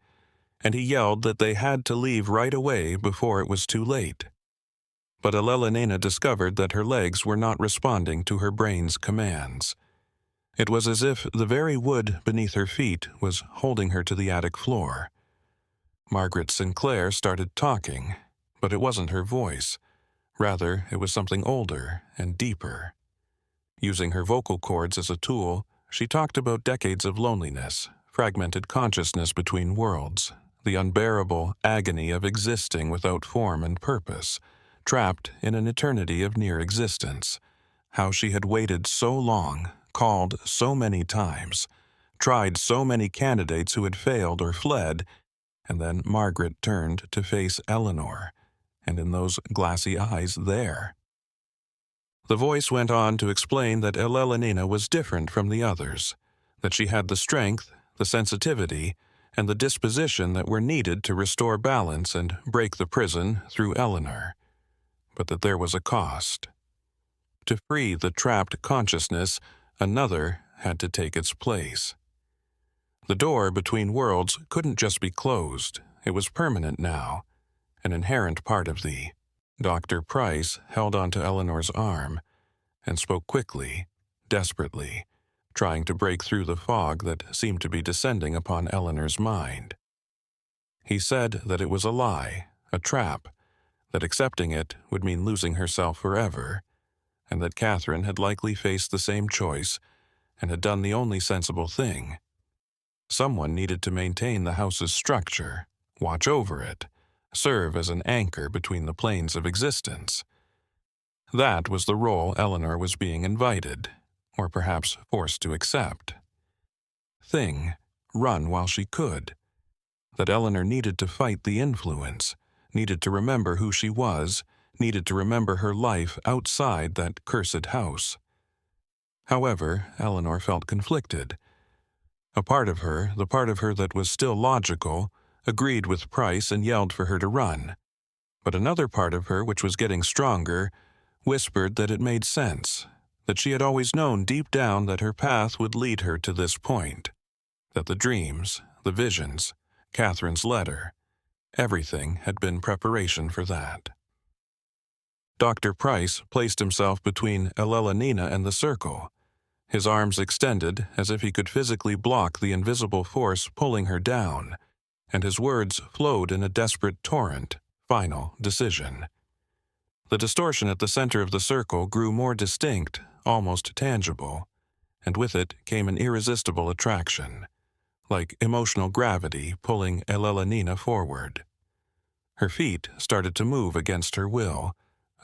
and he yelled that they had to leave right away before it was too late. But Elelenina discovered that her legs were not responding to her brain's commands. It was as if the very wood beneath her feet was holding her to the attic floor. Margaret Sinclair started talking, but it wasn't her voice. Rather, it was something older and deeper. Using her vocal cords as a tool, she talked about decades of loneliness, fragmented consciousness between worlds, the unbearable agony of existing without form and purpose, trapped in an eternity of near existence. How she had waited so long, called so many times, tried so many candidates who had failed or fled, and then Margaret turned to face Eleanor, and in those glassy eyes there. The voice went on to explain that Elelenina was different from the others, that she had the strength, the sensitivity, and the disposition that were needed to restore balance and break the prison through Eleanor, but that there was a cost. To free the trapped consciousness, another had to take its place. The door between worlds couldn't just be closed, it was permanent now, an inherent part of the Dr. Price held onto Eleanor's arm and spoke quickly, desperately, trying to break through the fog that seemed to be descending upon Eleanor's mind. He said that it was a lie, a trap, that accepting it would mean losing herself forever, and that Catherine had likely faced the same choice and had done the only sensible thing. Someone needed to maintain the house's structure, watch over it, serve as an anchor between the planes of existence. That was the role Eleanor was being invited, or perhaps forced to accept. Run while she could. That Eleanor needed to fight the influence, needed to remember who she was, needed to remember her life outside that cursed house. However, Eleanor felt conflicted. A part of her, the part of her that was still logical, agreed with Price and yelled for her to run. But another part of her, which was getting stronger, whispered that it made sense, that she had always known deep down that her path would lead her to this point, that the dreams, the visions, Catherine's letter, everything had been preparation for that. Dr. Price placed himself between Eleanor and the circle, his arms extended as if he could physically block the invisible force pulling her down, and his words flowed in a desperate torrent, final decision. The distortion at the center of the circle grew more distinct, almost tangible, and with it came an irresistible attraction, like emotional gravity pulling Eleanor forward. Her feet started to move against her will,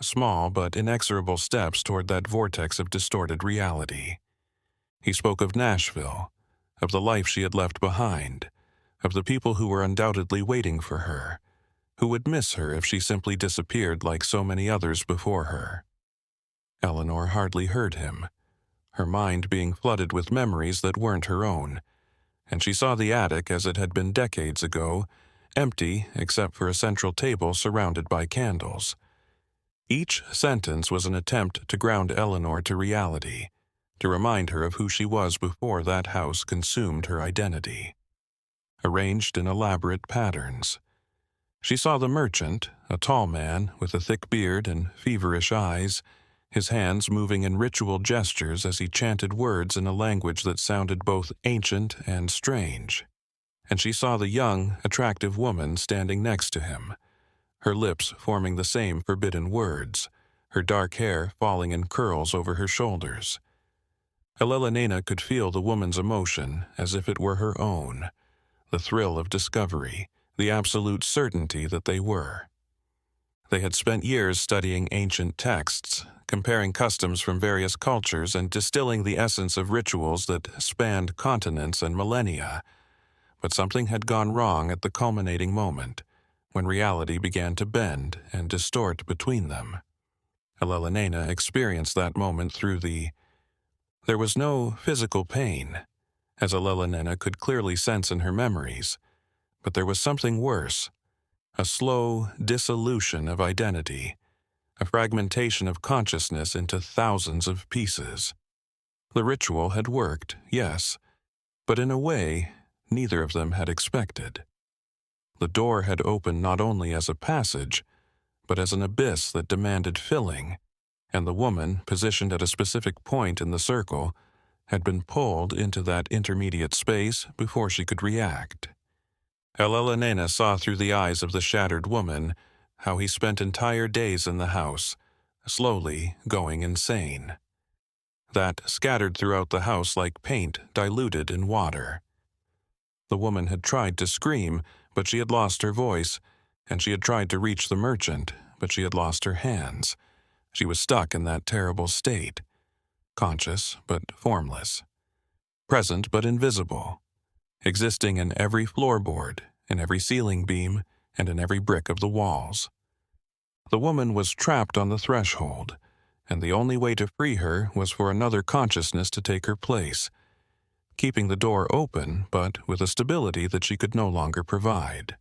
small but inexorable steps toward that vortex of distorted reality. He spoke of Nashville, of the life she had left behind, of the people who were undoubtedly waiting for her, who would miss her if she simply disappeared like so many others before her. Eleanor hardly heard him, her mind being flooded with memories that weren't her own, and she saw the attic as it had been decades ago, empty except for a central table surrounded by candles. Each sentence was an attempt to ground Eleanor to reality, to remind her of who she was before that house consumed her identity. Arranged in elaborate patterns. She saw the merchant, a tall man with a thick beard and feverish eyes, his hands moving in ritual gestures as he chanted words in a language that sounded both ancient and strange. And she saw the young, attractive woman standing next to him, her lips forming the same forbidden words, her dark hair falling in curls over her shoulders. Eleanor could feel the woman's emotion as if it were her own, the thrill of discovery, the absolute certainty that they were. They had spent years studying ancient texts, comparing customs from various cultures and distilling the essence of rituals that spanned continents and millennia. But something had gone wrong at the culminating moment, when reality began to bend and distort between them. Eleanor experienced that moment through There was no physical pain, as Eleanor could clearly sense in her memories, but there was something worse, a slow dissolution of identity, a fragmentation of consciousness into thousands of pieces. The ritual had worked, yes, but in a way neither of them had expected. The door had opened not only as a passage, but as an abyss that demanded filling, and the woman, positioned at a specific point in the circle, had been pulled into that intermediate space before she could react. Eleanor saw through the eyes of the shattered woman how he spent entire days in the house, slowly going insane. That scattered throughout the house like paint diluted in water. The woman had tried to scream, but she had lost her voice, and she had tried to reach the merchant, but she had lost her hands. She was stuck in that terrible state, conscious but formless, present but invisible, existing in every floorboard, in every ceiling beam, and in every brick of the walls. The woman was trapped on the threshold, and the only way to free her was for another consciousness to take her place, keeping the door open but with a stability that she could no longer provide.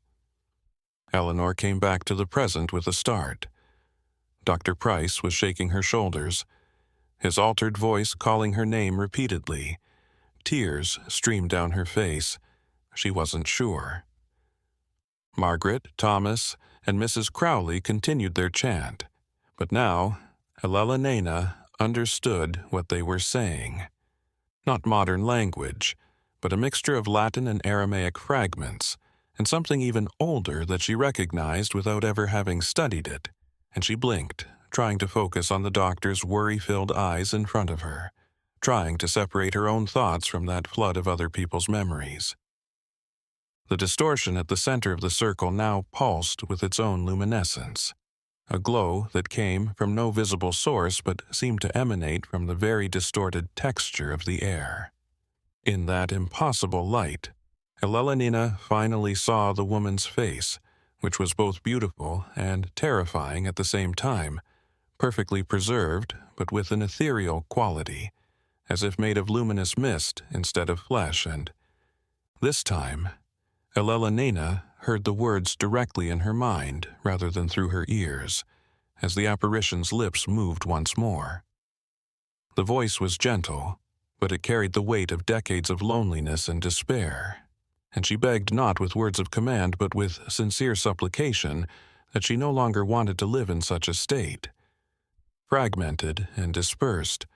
Eleanor came back to the present with a start. Dr. Price was shaking her shoulders, his altered voice calling her name repeatedly. Tears streamed down her face. She wasn't sure. Margaret, Thomas, and Mrs. Crowley continued their chant. But now, Elelonena understood what they were saying. Not modern language, but a mixture of Latin and Aramaic fragments, and something even older that she recognized without ever having studied it, and she blinked, trying to focus on the doctor's worry-filled eyes in front of her, trying to separate her own thoughts from that flood of other people's memories. The distortion at the center of the circle now pulsed with its own luminescence, a glow that came from no visible source but seemed to emanate from the very distorted texture of the air. In that impossible light, Elelonena finally saw the woman's face, which was both beautiful and terrifying at the same time, perfectly preserved but with an ethereal quality, as if made of luminous mist instead of flesh, and this time, Elelonena heard the words directly in her mind rather than through her ears, as the apparition's lips moved once more. The voice was gentle, but it carried the weight of decades of loneliness and despair, and she begged not with words of command but with sincere supplication that she no longer wanted to live in such a state. Fragmented and dispersed,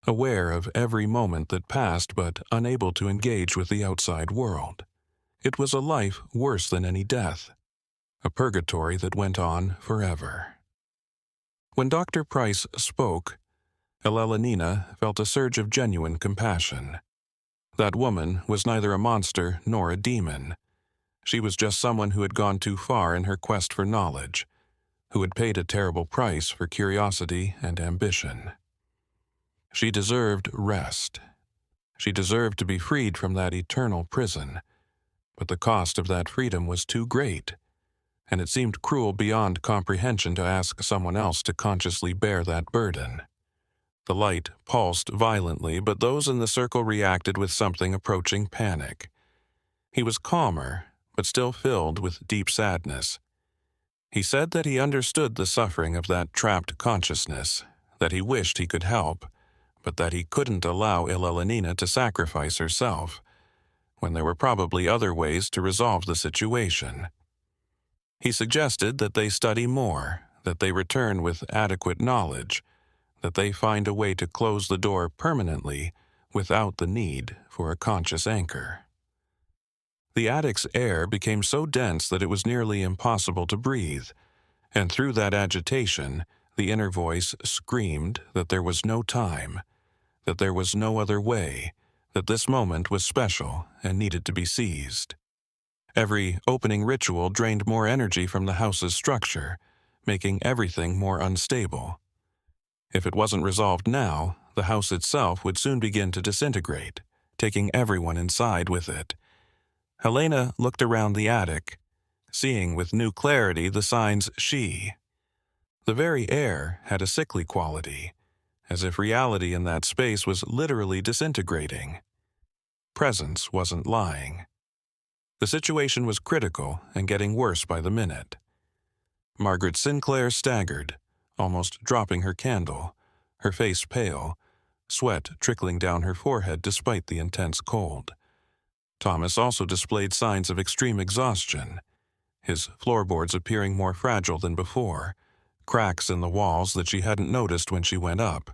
aware of every moment that passed but unable to engage with the outside world. It was a life worse than any death, a purgatory that went on forever. When Dr. Price spoke, Elelonena felt a surge of genuine compassion. That woman was neither a monster nor a demon. She was just someone who had gone too far in her quest for knowledge, who had paid a terrible price for curiosity and ambition. She deserved rest. She deserved to be freed from that eternal prison, but the cost of that freedom was too great, and it seemed cruel beyond comprehension to ask someone else to consciously bear that burden. The light pulsed violently, but those in the circle reacted with something approaching panic. He was calmer, but still filled with deep sadness. He said that he understood the suffering of that trapped consciousness, that he wished he could help, but that he couldn't allow Elelonena to sacrifice herself, when there were probably other ways to resolve the situation. He suggested that they study more, that they return with adequate knowledge, that they find a way to close the door permanently without the need for a conscious anchor. The attic's air became so dense that it was nearly impossible to breathe, and through that agitation, the inner voice screamed that there was no time, that there was no other way, that this moment was special and needed to be seized. Every opening ritual drained more energy from the house's structure, making everything more unstable. If it wasn't resolved now, the house itself would soon begin to disintegrate, taking everyone inside with it. Helena looked around the attic, seeing with new clarity the signs the very air had a sickly quality, as if reality in that space was literally disintegrating. Presence wasn't lying. The situation was critical and getting worse by the minute. Margaret Sinclair staggered, almost dropping her candle, her face pale, sweat trickling down her forehead despite the intense cold. Thomas also displayed signs of extreme exhaustion, his floorboards appearing more fragile than before, cracks in the walls that she hadn't noticed when she went up,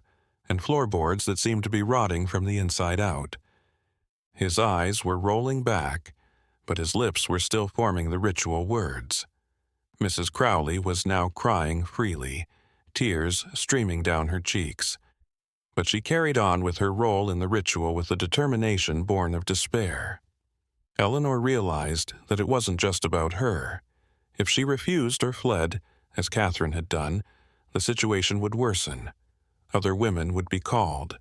and floorboards that seemed to be rotting from the inside out. His eyes were rolling back, but his lips were still forming the ritual words. Mrs. Crowley was now crying freely, tears streaming down her cheeks. But she carried on with her role in the ritual with a determination born of despair. Eleanor realized that it wasn't just about her. If she refused or fled, as Catherine had done, the situation would worsen. Other women would be called.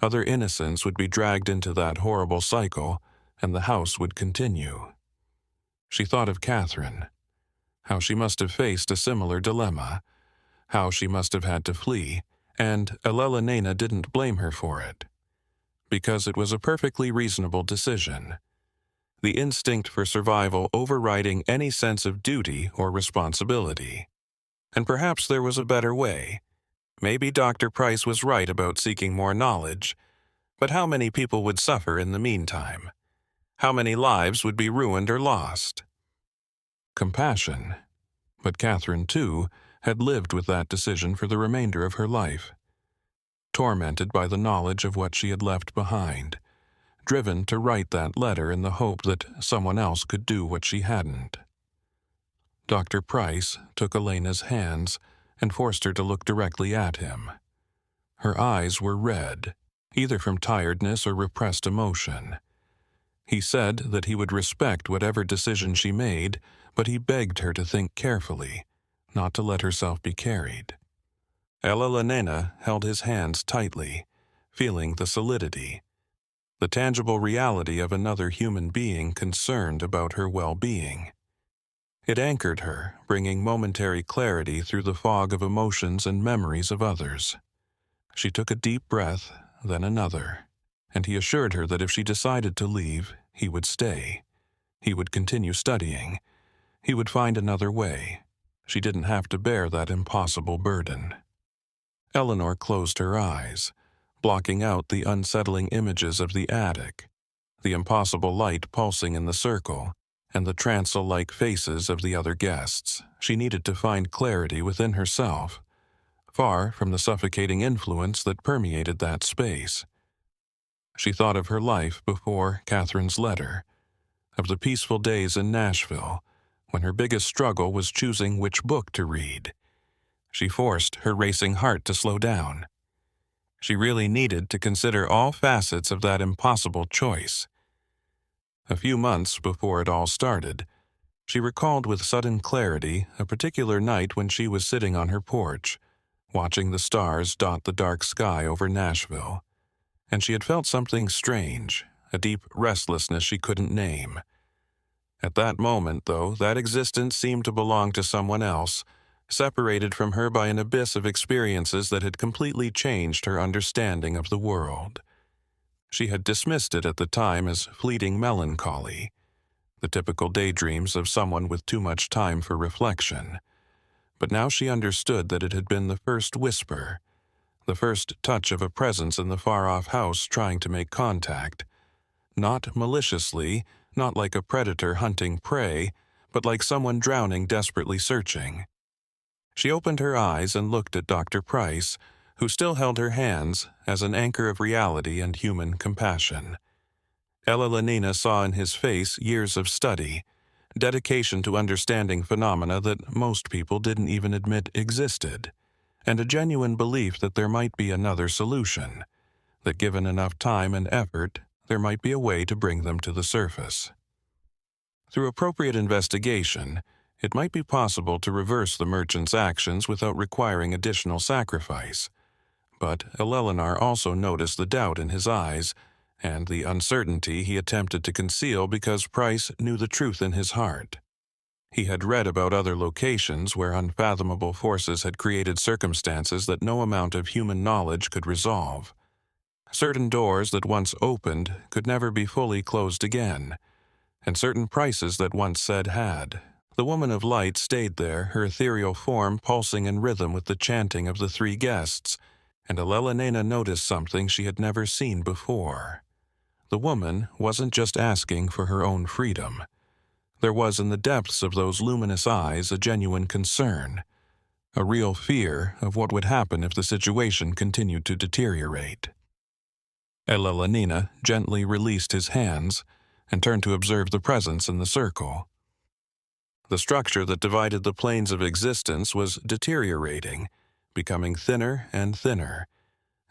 Other innocents would be dragged into that horrible cycle, and the house would continue. She thought of Catherine, how she must have faced a similar dilemma, how she must have had to flee, and Elelonena didn't blame her for it, because it was a perfectly reasonable decision, the instinct for survival overriding any sense of duty or responsibility. And perhaps there was a better way. Maybe Dr. Price was right about seeking more knowledge, but how many people would suffer in the meantime? How many lives would be ruined or lost? Compassion But Catherine, too, had lived with that decision for the remainder of her life, tormented by the knowledge of what she had left behind, driven to write that letter in the hope that someone else could do what she hadn't. Dr. Price took Elena's hands and forced her to look directly at him. Her eyes were red, either from tiredness or repressed emotion. He said that he would respect whatever decision she made, but he begged her to think carefully, not to let herself be carried. Elena held his hands tightly, feeling the solidity, the tangible reality of another human being concerned about her well-being. It anchored her, bringing momentary clarity through the fog of emotions and memories of others. She took a deep breath, then another, and he assured her that if she decided to leave, he would stay. He would continue studying. He would find another way. She didn't have to bear that impossible burden. Eleanor closed her eyes, blocking out the unsettling images of the attic, the impossible light pulsing in the circle, and the trance-like faces of the other guests. She needed to find clarity within herself, far from the suffocating influence that permeated that space. She thought of her life before Catherine's letter, of the peaceful days in Nashville, when her biggest struggle was choosing which book to read. She forced her racing heart to slow down. She really needed to consider all facets of that impossible choice. A few months before it all started, she recalled with sudden clarity a particular night when she was sitting on her porch, watching the stars dot the dark sky over Nashville, and she had felt something strange, a deep restlessness she couldn't name. At that moment, though, that existence seemed to belong to someone else, separated from her by an abyss of experiences that had completely changed her understanding of the world. She had dismissed it at the time as fleeting melancholy, the typical daydreams of someone with too much time for reflection. But now she understood that it had been the first whisper, the first touch of a presence in the far-off house trying to make contact. Not maliciously, not like a predator hunting prey, but like someone drowning desperately searching. She opened her eyes and looked at Dr. Price, who still held her hands as an anchor of reality and human compassion. Elena saw in his face years of study, dedication to understanding phenomena that most people didn't even admit existed, and a genuine belief that there might be another solution, that given enough time and effort, there might be a way to bring them to the surface. Through appropriate investigation, it might be possible to reverse the merchant's actions without requiring additional sacrifice. But Eleanor also noticed the doubt in his eyes and the uncertainty he attempted to conceal because Price knew the truth in his heart. He had read about other locations where unfathomable forces had created circumstances that no amount of human knowledge could resolve. Certain doors that once opened could never be fully closed again, and certain prices that once said had. The woman of light stayed there, her ethereal form pulsing in rhythm with the chanting of the three guests, and Elena noticed something she had never seen before. The woman wasn't just asking for her own freedom. There was in the depths of those luminous eyes a genuine concern, a real fear of what would happen if the situation continued to deteriorate. Elena gently released his hands and turned to observe the presence in the circle. The structure that divided the planes of existence was deteriorating, becoming thinner and thinner,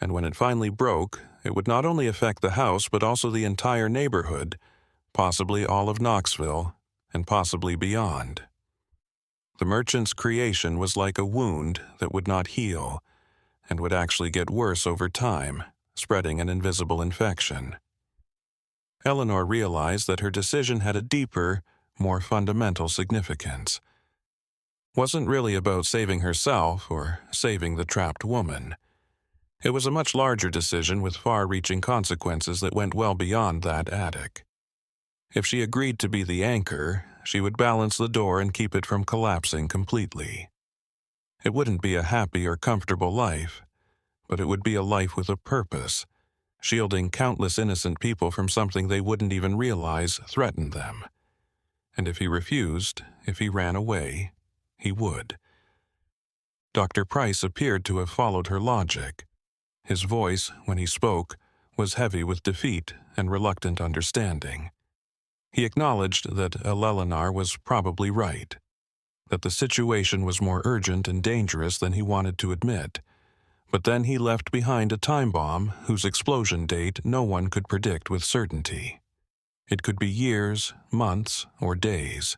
and when it finally broke, it would not only affect the house but also the entire neighborhood, possibly all of Knoxville, and possibly beyond. The merchant's creation was like a wound that would not heal, and would actually get worse over time, spreading an invisible infection. Eleanor realized that her decision had a deeper, more fundamental significance. Wasn't really about saving herself or saving the trapped woman. It was a much larger decision with far-reaching consequences that went well beyond that attic. If she agreed to be the anchor, she would balance the door and keep it from collapsing completely. It wouldn't be a happy or comfortable life, but it would be a life with a purpose, shielding countless innocent people from something they wouldn't even realize threatened them. And if he refused, if he ran away, he would. Dr. Price appeared to have followed her logic. His voice, when he spoke, was heavy with defeat and reluctant understanding. He acknowledged that Eleanor was probably right, that the situation was more urgent and dangerous than he wanted to admit, but then he left behind a time bomb whose explosion date no one could predict with certainty. It could be years, months, or days.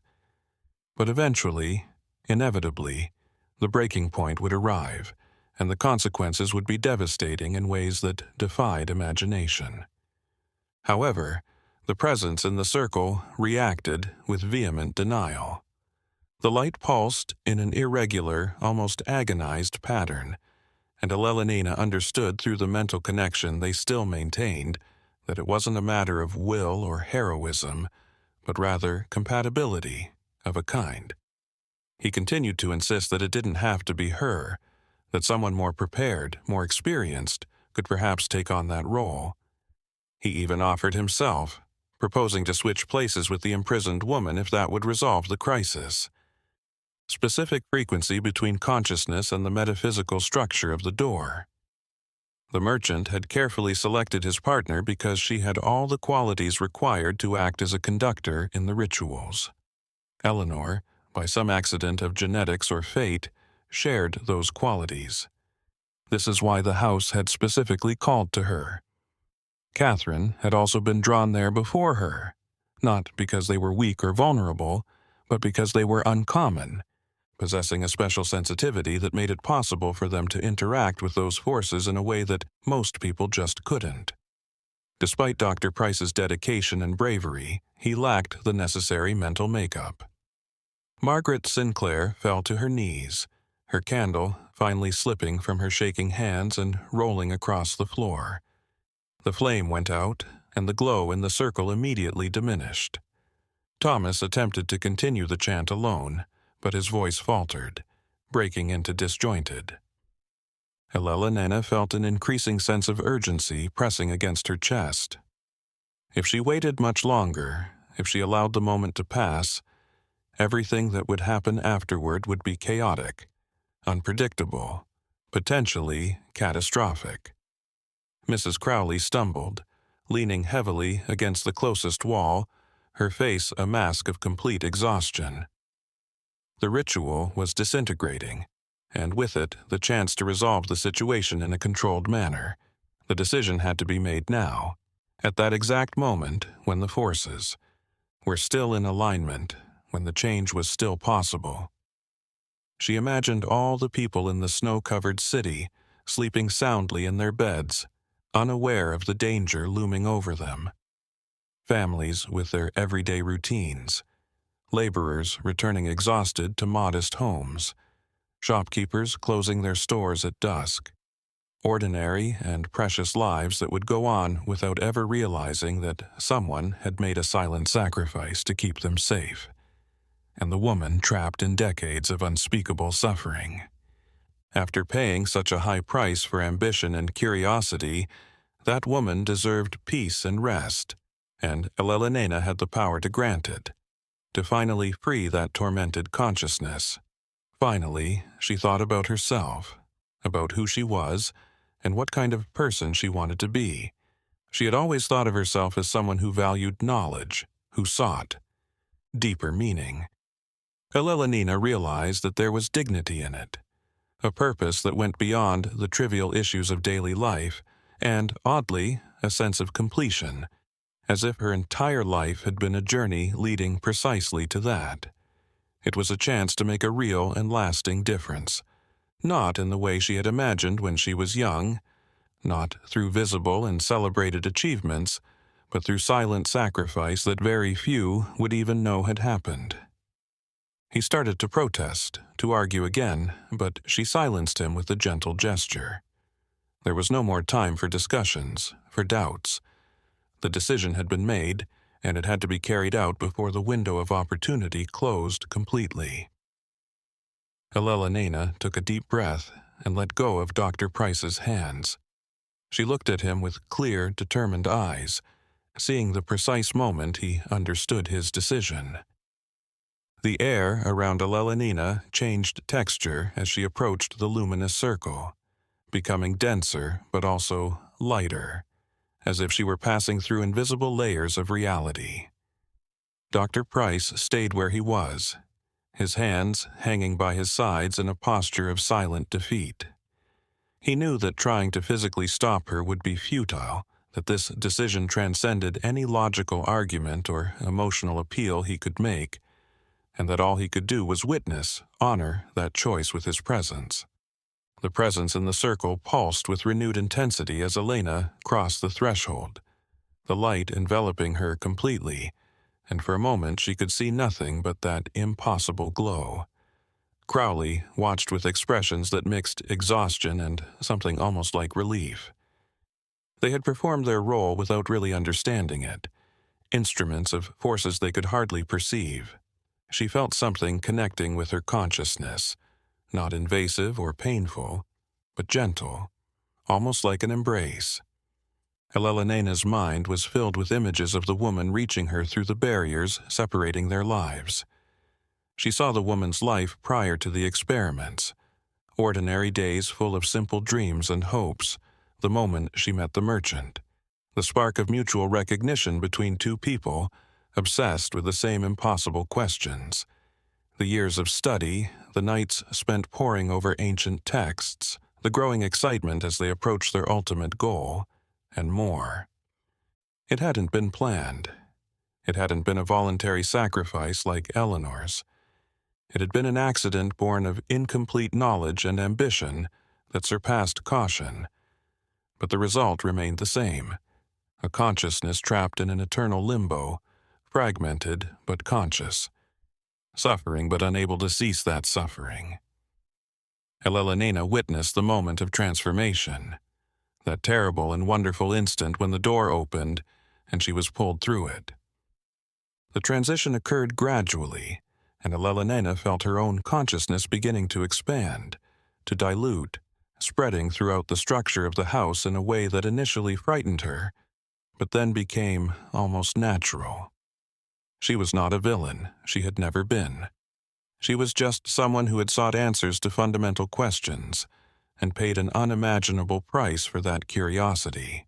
But eventually, inevitably, the breaking point would arrive, and the consequences would be devastating in ways that defied imagination. However, the presence in the circle reacted with vehement denial. The light pulsed in an irregular, almost agonized pattern, and Eleanor understood through the mental connection they still maintained that it wasn't a matter of will or heroism, but rather compatibility of a kind. He continued to insist that it didn't have to be her, that someone more prepared, more experienced, could perhaps take on that role. He even offered himself, proposing to switch places with the imprisoned woman if that would resolve the crisis. Specific frequency between consciousness and the metaphysical structure of the door. The merchant had carefully selected his partner because she had all the qualities required to act as a conductor in the rituals. Eleanor, by some accident of genetics or fate, shared those qualities. This is why the house had specifically called to her. Catherine had also been drawn there before her, not because they were weak or vulnerable, but because they were uncommon, possessing a special sensitivity that made it possible for them to interact with those forces in a way that most people just couldn't. Despite Dr. Price's dedication and bravery, he lacked the necessary mental makeup. Margaret Sinclair fell to her knees, her candle finally slipping from her shaking hands and rolling across the floor. The flame went out, and the glow in the circle immediately diminished. Thomas attempted to continue the chant alone, but his voice faltered, breaking into disjointed. Eleanor felt an increasing sense of urgency pressing against her chest. If she waited much longer, if she allowed the moment to pass, everything that would happen afterward would be chaotic, unpredictable, potentially catastrophic. Mrs. Crowley stumbled, leaning heavily against the closest wall, her face a mask of complete exhaustion. The ritual was disintegrating, and with it the chance to resolve the situation in a controlled manner. The decision had to be made now, at that exact moment when the forces were still in alignment, when the change was still possible. She imagined all the people in the snow-covered city sleeping soundly in their beds, unaware of the danger looming over them. Families with their everyday routines, laborers returning exhausted to modest homes, shopkeepers closing their stores at dusk, ordinary and precious lives that would go on without ever realizing that someone had made a silent sacrifice to keep them safe, and the woman trapped in decades of unspeakable suffering. After paying such a high price for ambition and curiosity, that woman deserved peace and rest, and Eleanor had the power to grant it, to finally free that tormented consciousness. Finally, she thought about herself, about who she was, and what kind of person she wanted to be. She had always thought of herself as someone who valued knowledge, who sought deeper meaning. Eleanor realized that there was dignity in it, a purpose that went beyond the trivial issues of daily life, and, oddly, a sense of completion, as if her entire life had been a journey leading precisely to that. It was a chance to make a real and lasting difference, not in the way she had imagined when she was young, not through visible and celebrated achievements, but through silent sacrifice that very few would even know had happened. He started to protest, to argue again, but she silenced him with a gentle gesture. There was no more time for discussions, for doubts. The decision had been made, and it had to be carried out before the window of opportunity closed completely. Eleanor took a deep breath and let go of Dr. Price's hands. She looked at him with clear, determined eyes, seeing the precise moment he understood his decision. The air around Elena changed texture as she approached the luminous circle, becoming denser but also lighter, as if she were passing through invisible layers of reality. Dr. Price stayed where he was, his hands hanging by his sides in a posture of silent defeat. He knew that trying to physically stop her would be futile, that this decision transcended any logical argument or emotional appeal he could make, and that all he could do was witness, honor that choice with his presence. The presence in the circle pulsed with renewed intensity as Elena crossed the threshold, the light enveloping her completely, and for a moment she could see nothing but that impossible glow. Crowley watched with expressions that mixed exhaustion and something almost like relief. They had performed their role without really understanding it, instruments of forces they could hardly perceive. She felt something connecting with her consciousness, not invasive or painful, but gentle, almost like an embrace. Elena's mind was filled with images of the woman reaching her through the barriers separating their lives. She saw the woman's life prior to the experiments, ordinary days full of simple dreams and hopes, the moment she met the merchant, the spark of mutual recognition between two people obsessed with the same impossible questions. The years of study, the nights spent poring over ancient texts, the growing excitement as they approached their ultimate goal, and more. It hadn't been planned. It hadn't been a voluntary sacrifice like Eleanor's. It had been an accident born of incomplete knowledge and ambition that surpassed caution. But the result remained the same, a consciousness trapped in an eternal limbo, fragmented but conscious, suffering but unable to cease that suffering. Elena witnessed the moment of transformation, that terrible and wonderful instant when the door opened and she was pulled through it. The transition occurred gradually, and Elena felt her own consciousness beginning to expand, to dilute, spreading throughout the structure of the house in a way that initially frightened her, but then became almost natural. She was not a villain, she had never been. She was just someone who had sought answers to fundamental questions, and paid an unimaginable price for that curiosity.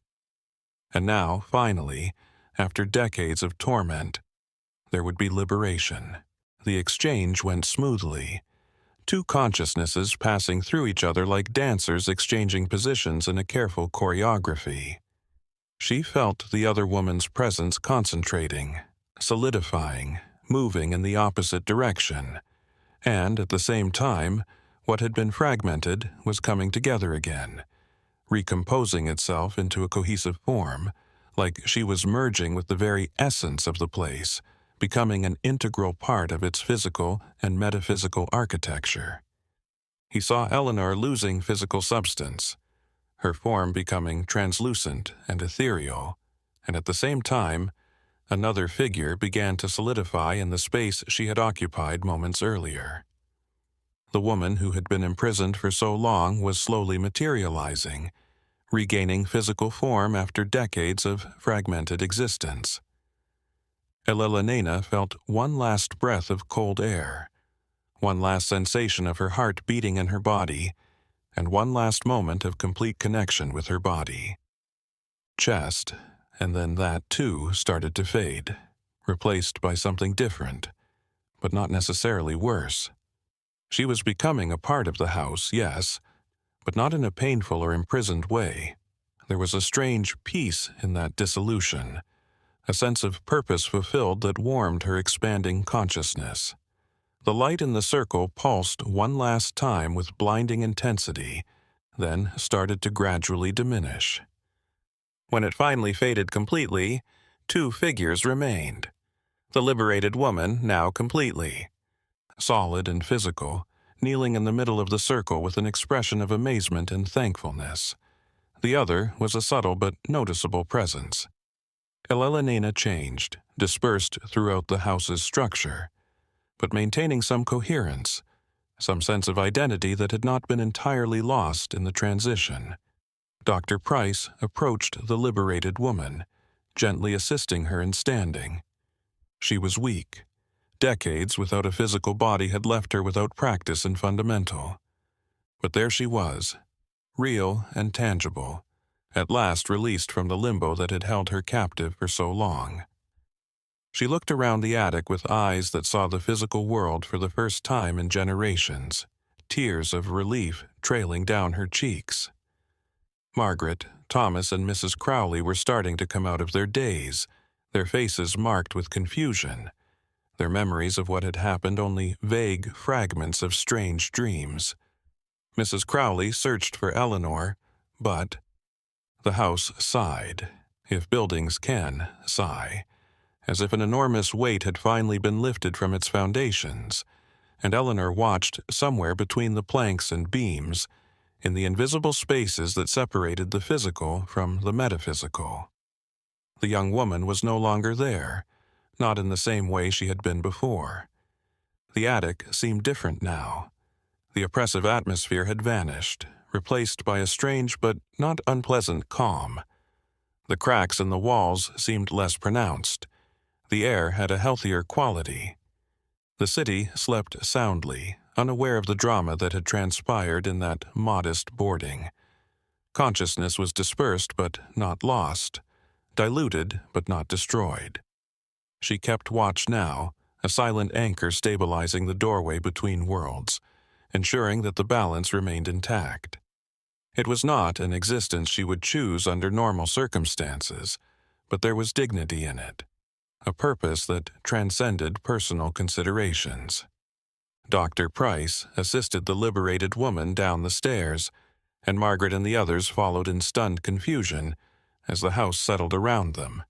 And now, finally, after decades of torment, there would be liberation. The exchange went smoothly, two consciousnesses passing through each other like dancers exchanging positions in a careful choreography. She felt the other woman's presence concentrating, solidifying, moving in the opposite direction, and at the same time, what had been fragmented was coming together again, recomposing itself into a cohesive form, like she was merging with the very essence of the place, becoming an integral part of its physical and metaphysical architecture. He saw Eleanor losing physical substance, her form becoming translucent and ethereal, and at the same time, another figure began to solidify in the space she had occupied moments earlier. The woman who had been imprisoned for so long was slowly materializing, regaining physical form after decades of fragmented existence. Elena felt one last breath of cold air, one last sensation of her heart beating in her body, and one last moment of complete connection with her body. Chest, and then that too started to fade, replaced by something different, but not necessarily worse. She was becoming a part of the house, yes, but not in a painful or imprisoned way. There was a strange peace in that dissolution, a sense of purpose fulfilled that warmed her expanding consciousness. The light in the circle pulsed one last time with blinding intensity, then started to gradually diminish. When it finally faded completely, two figures remained. The liberated woman now completely, solid and physical, kneeling in the middle of the circle with an expression of amazement and thankfulness. The other was a subtle but noticeable presence. Elena changed, dispersed throughout the house's structure, but maintaining some coherence, some sense of identity that had not been entirely lost in the transition. Dr. Price approached the liberated woman, gently assisting her in standing. She was weak, Decades without a physical body had left her without practice in fundamental. But there she was, real and tangible, at last released from the limbo that had held her captive for so long. She looked around the attic with eyes that saw the physical world for the first time in generations, tears of relief trailing down her cheeks. Margaret, Thomas, and Mrs. Crowley were starting to come out of their daze, their faces marked with confusion, their memories of what had happened only vague fragments of strange dreams. Mrs. Crowley searched for Eleanor, but the house sighed, if buildings can sigh, as if an enormous weight had finally been lifted from its foundations, and Eleanor watched somewhere between the planks and beams, in the invisible spaces that separated the physical from the metaphysical. The young woman was no longer there, not in the same way she had been before. The attic seemed different now. The oppressive atmosphere had vanished, replaced by a strange but not unpleasant calm. The cracks in the walls seemed less pronounced. The air had a healthier quality. The city slept soundly, unaware of the drama that had transpired in that modest boarding. Consciousness was dispersed but not lost, diluted but not destroyed. She kept watch now, a silent anchor stabilizing the doorway between worlds, ensuring that the balance remained intact. It was not an existence she would choose under normal circumstances, but there was dignity in it, a purpose that transcended personal considerations. Dr. Price assisted the liberated woman down the stairs, and Margaret and the others followed in stunned confusion as the house settled around them,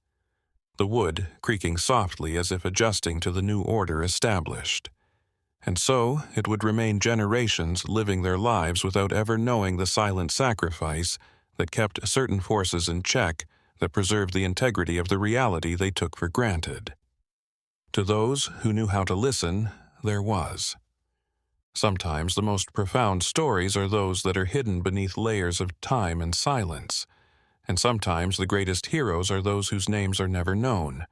the wood creaking softly as if adjusting to the new order established. And so it would remain generations living their lives without ever knowing the silent sacrifice that kept certain forces in check, that preserved the integrity of the reality they took for granted. To those who knew how to listen, there was. Sometimes the most profound stories are those that are hidden beneath layers of time and silence, and sometimes the greatest heroes are those whose names are never known,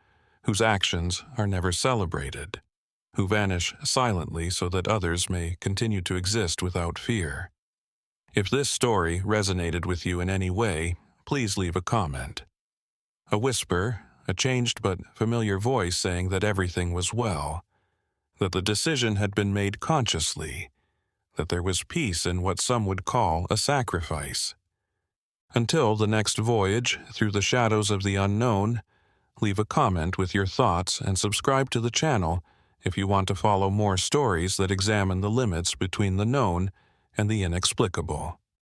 whose actions are never celebrated, who vanish silently so that others may continue to exist without fear. If this story resonated with you in any way, please leave a comment. A whisper, a changed but familiar voice saying that everything was well, that the decision had been made consciously, that there was peace in what some would call a sacrifice. Until the next voyage through the shadows of the unknown, leave a comment with your thoughts and subscribe to the channel if you want to follow more stories that examine the limits between the known and the inexplicable.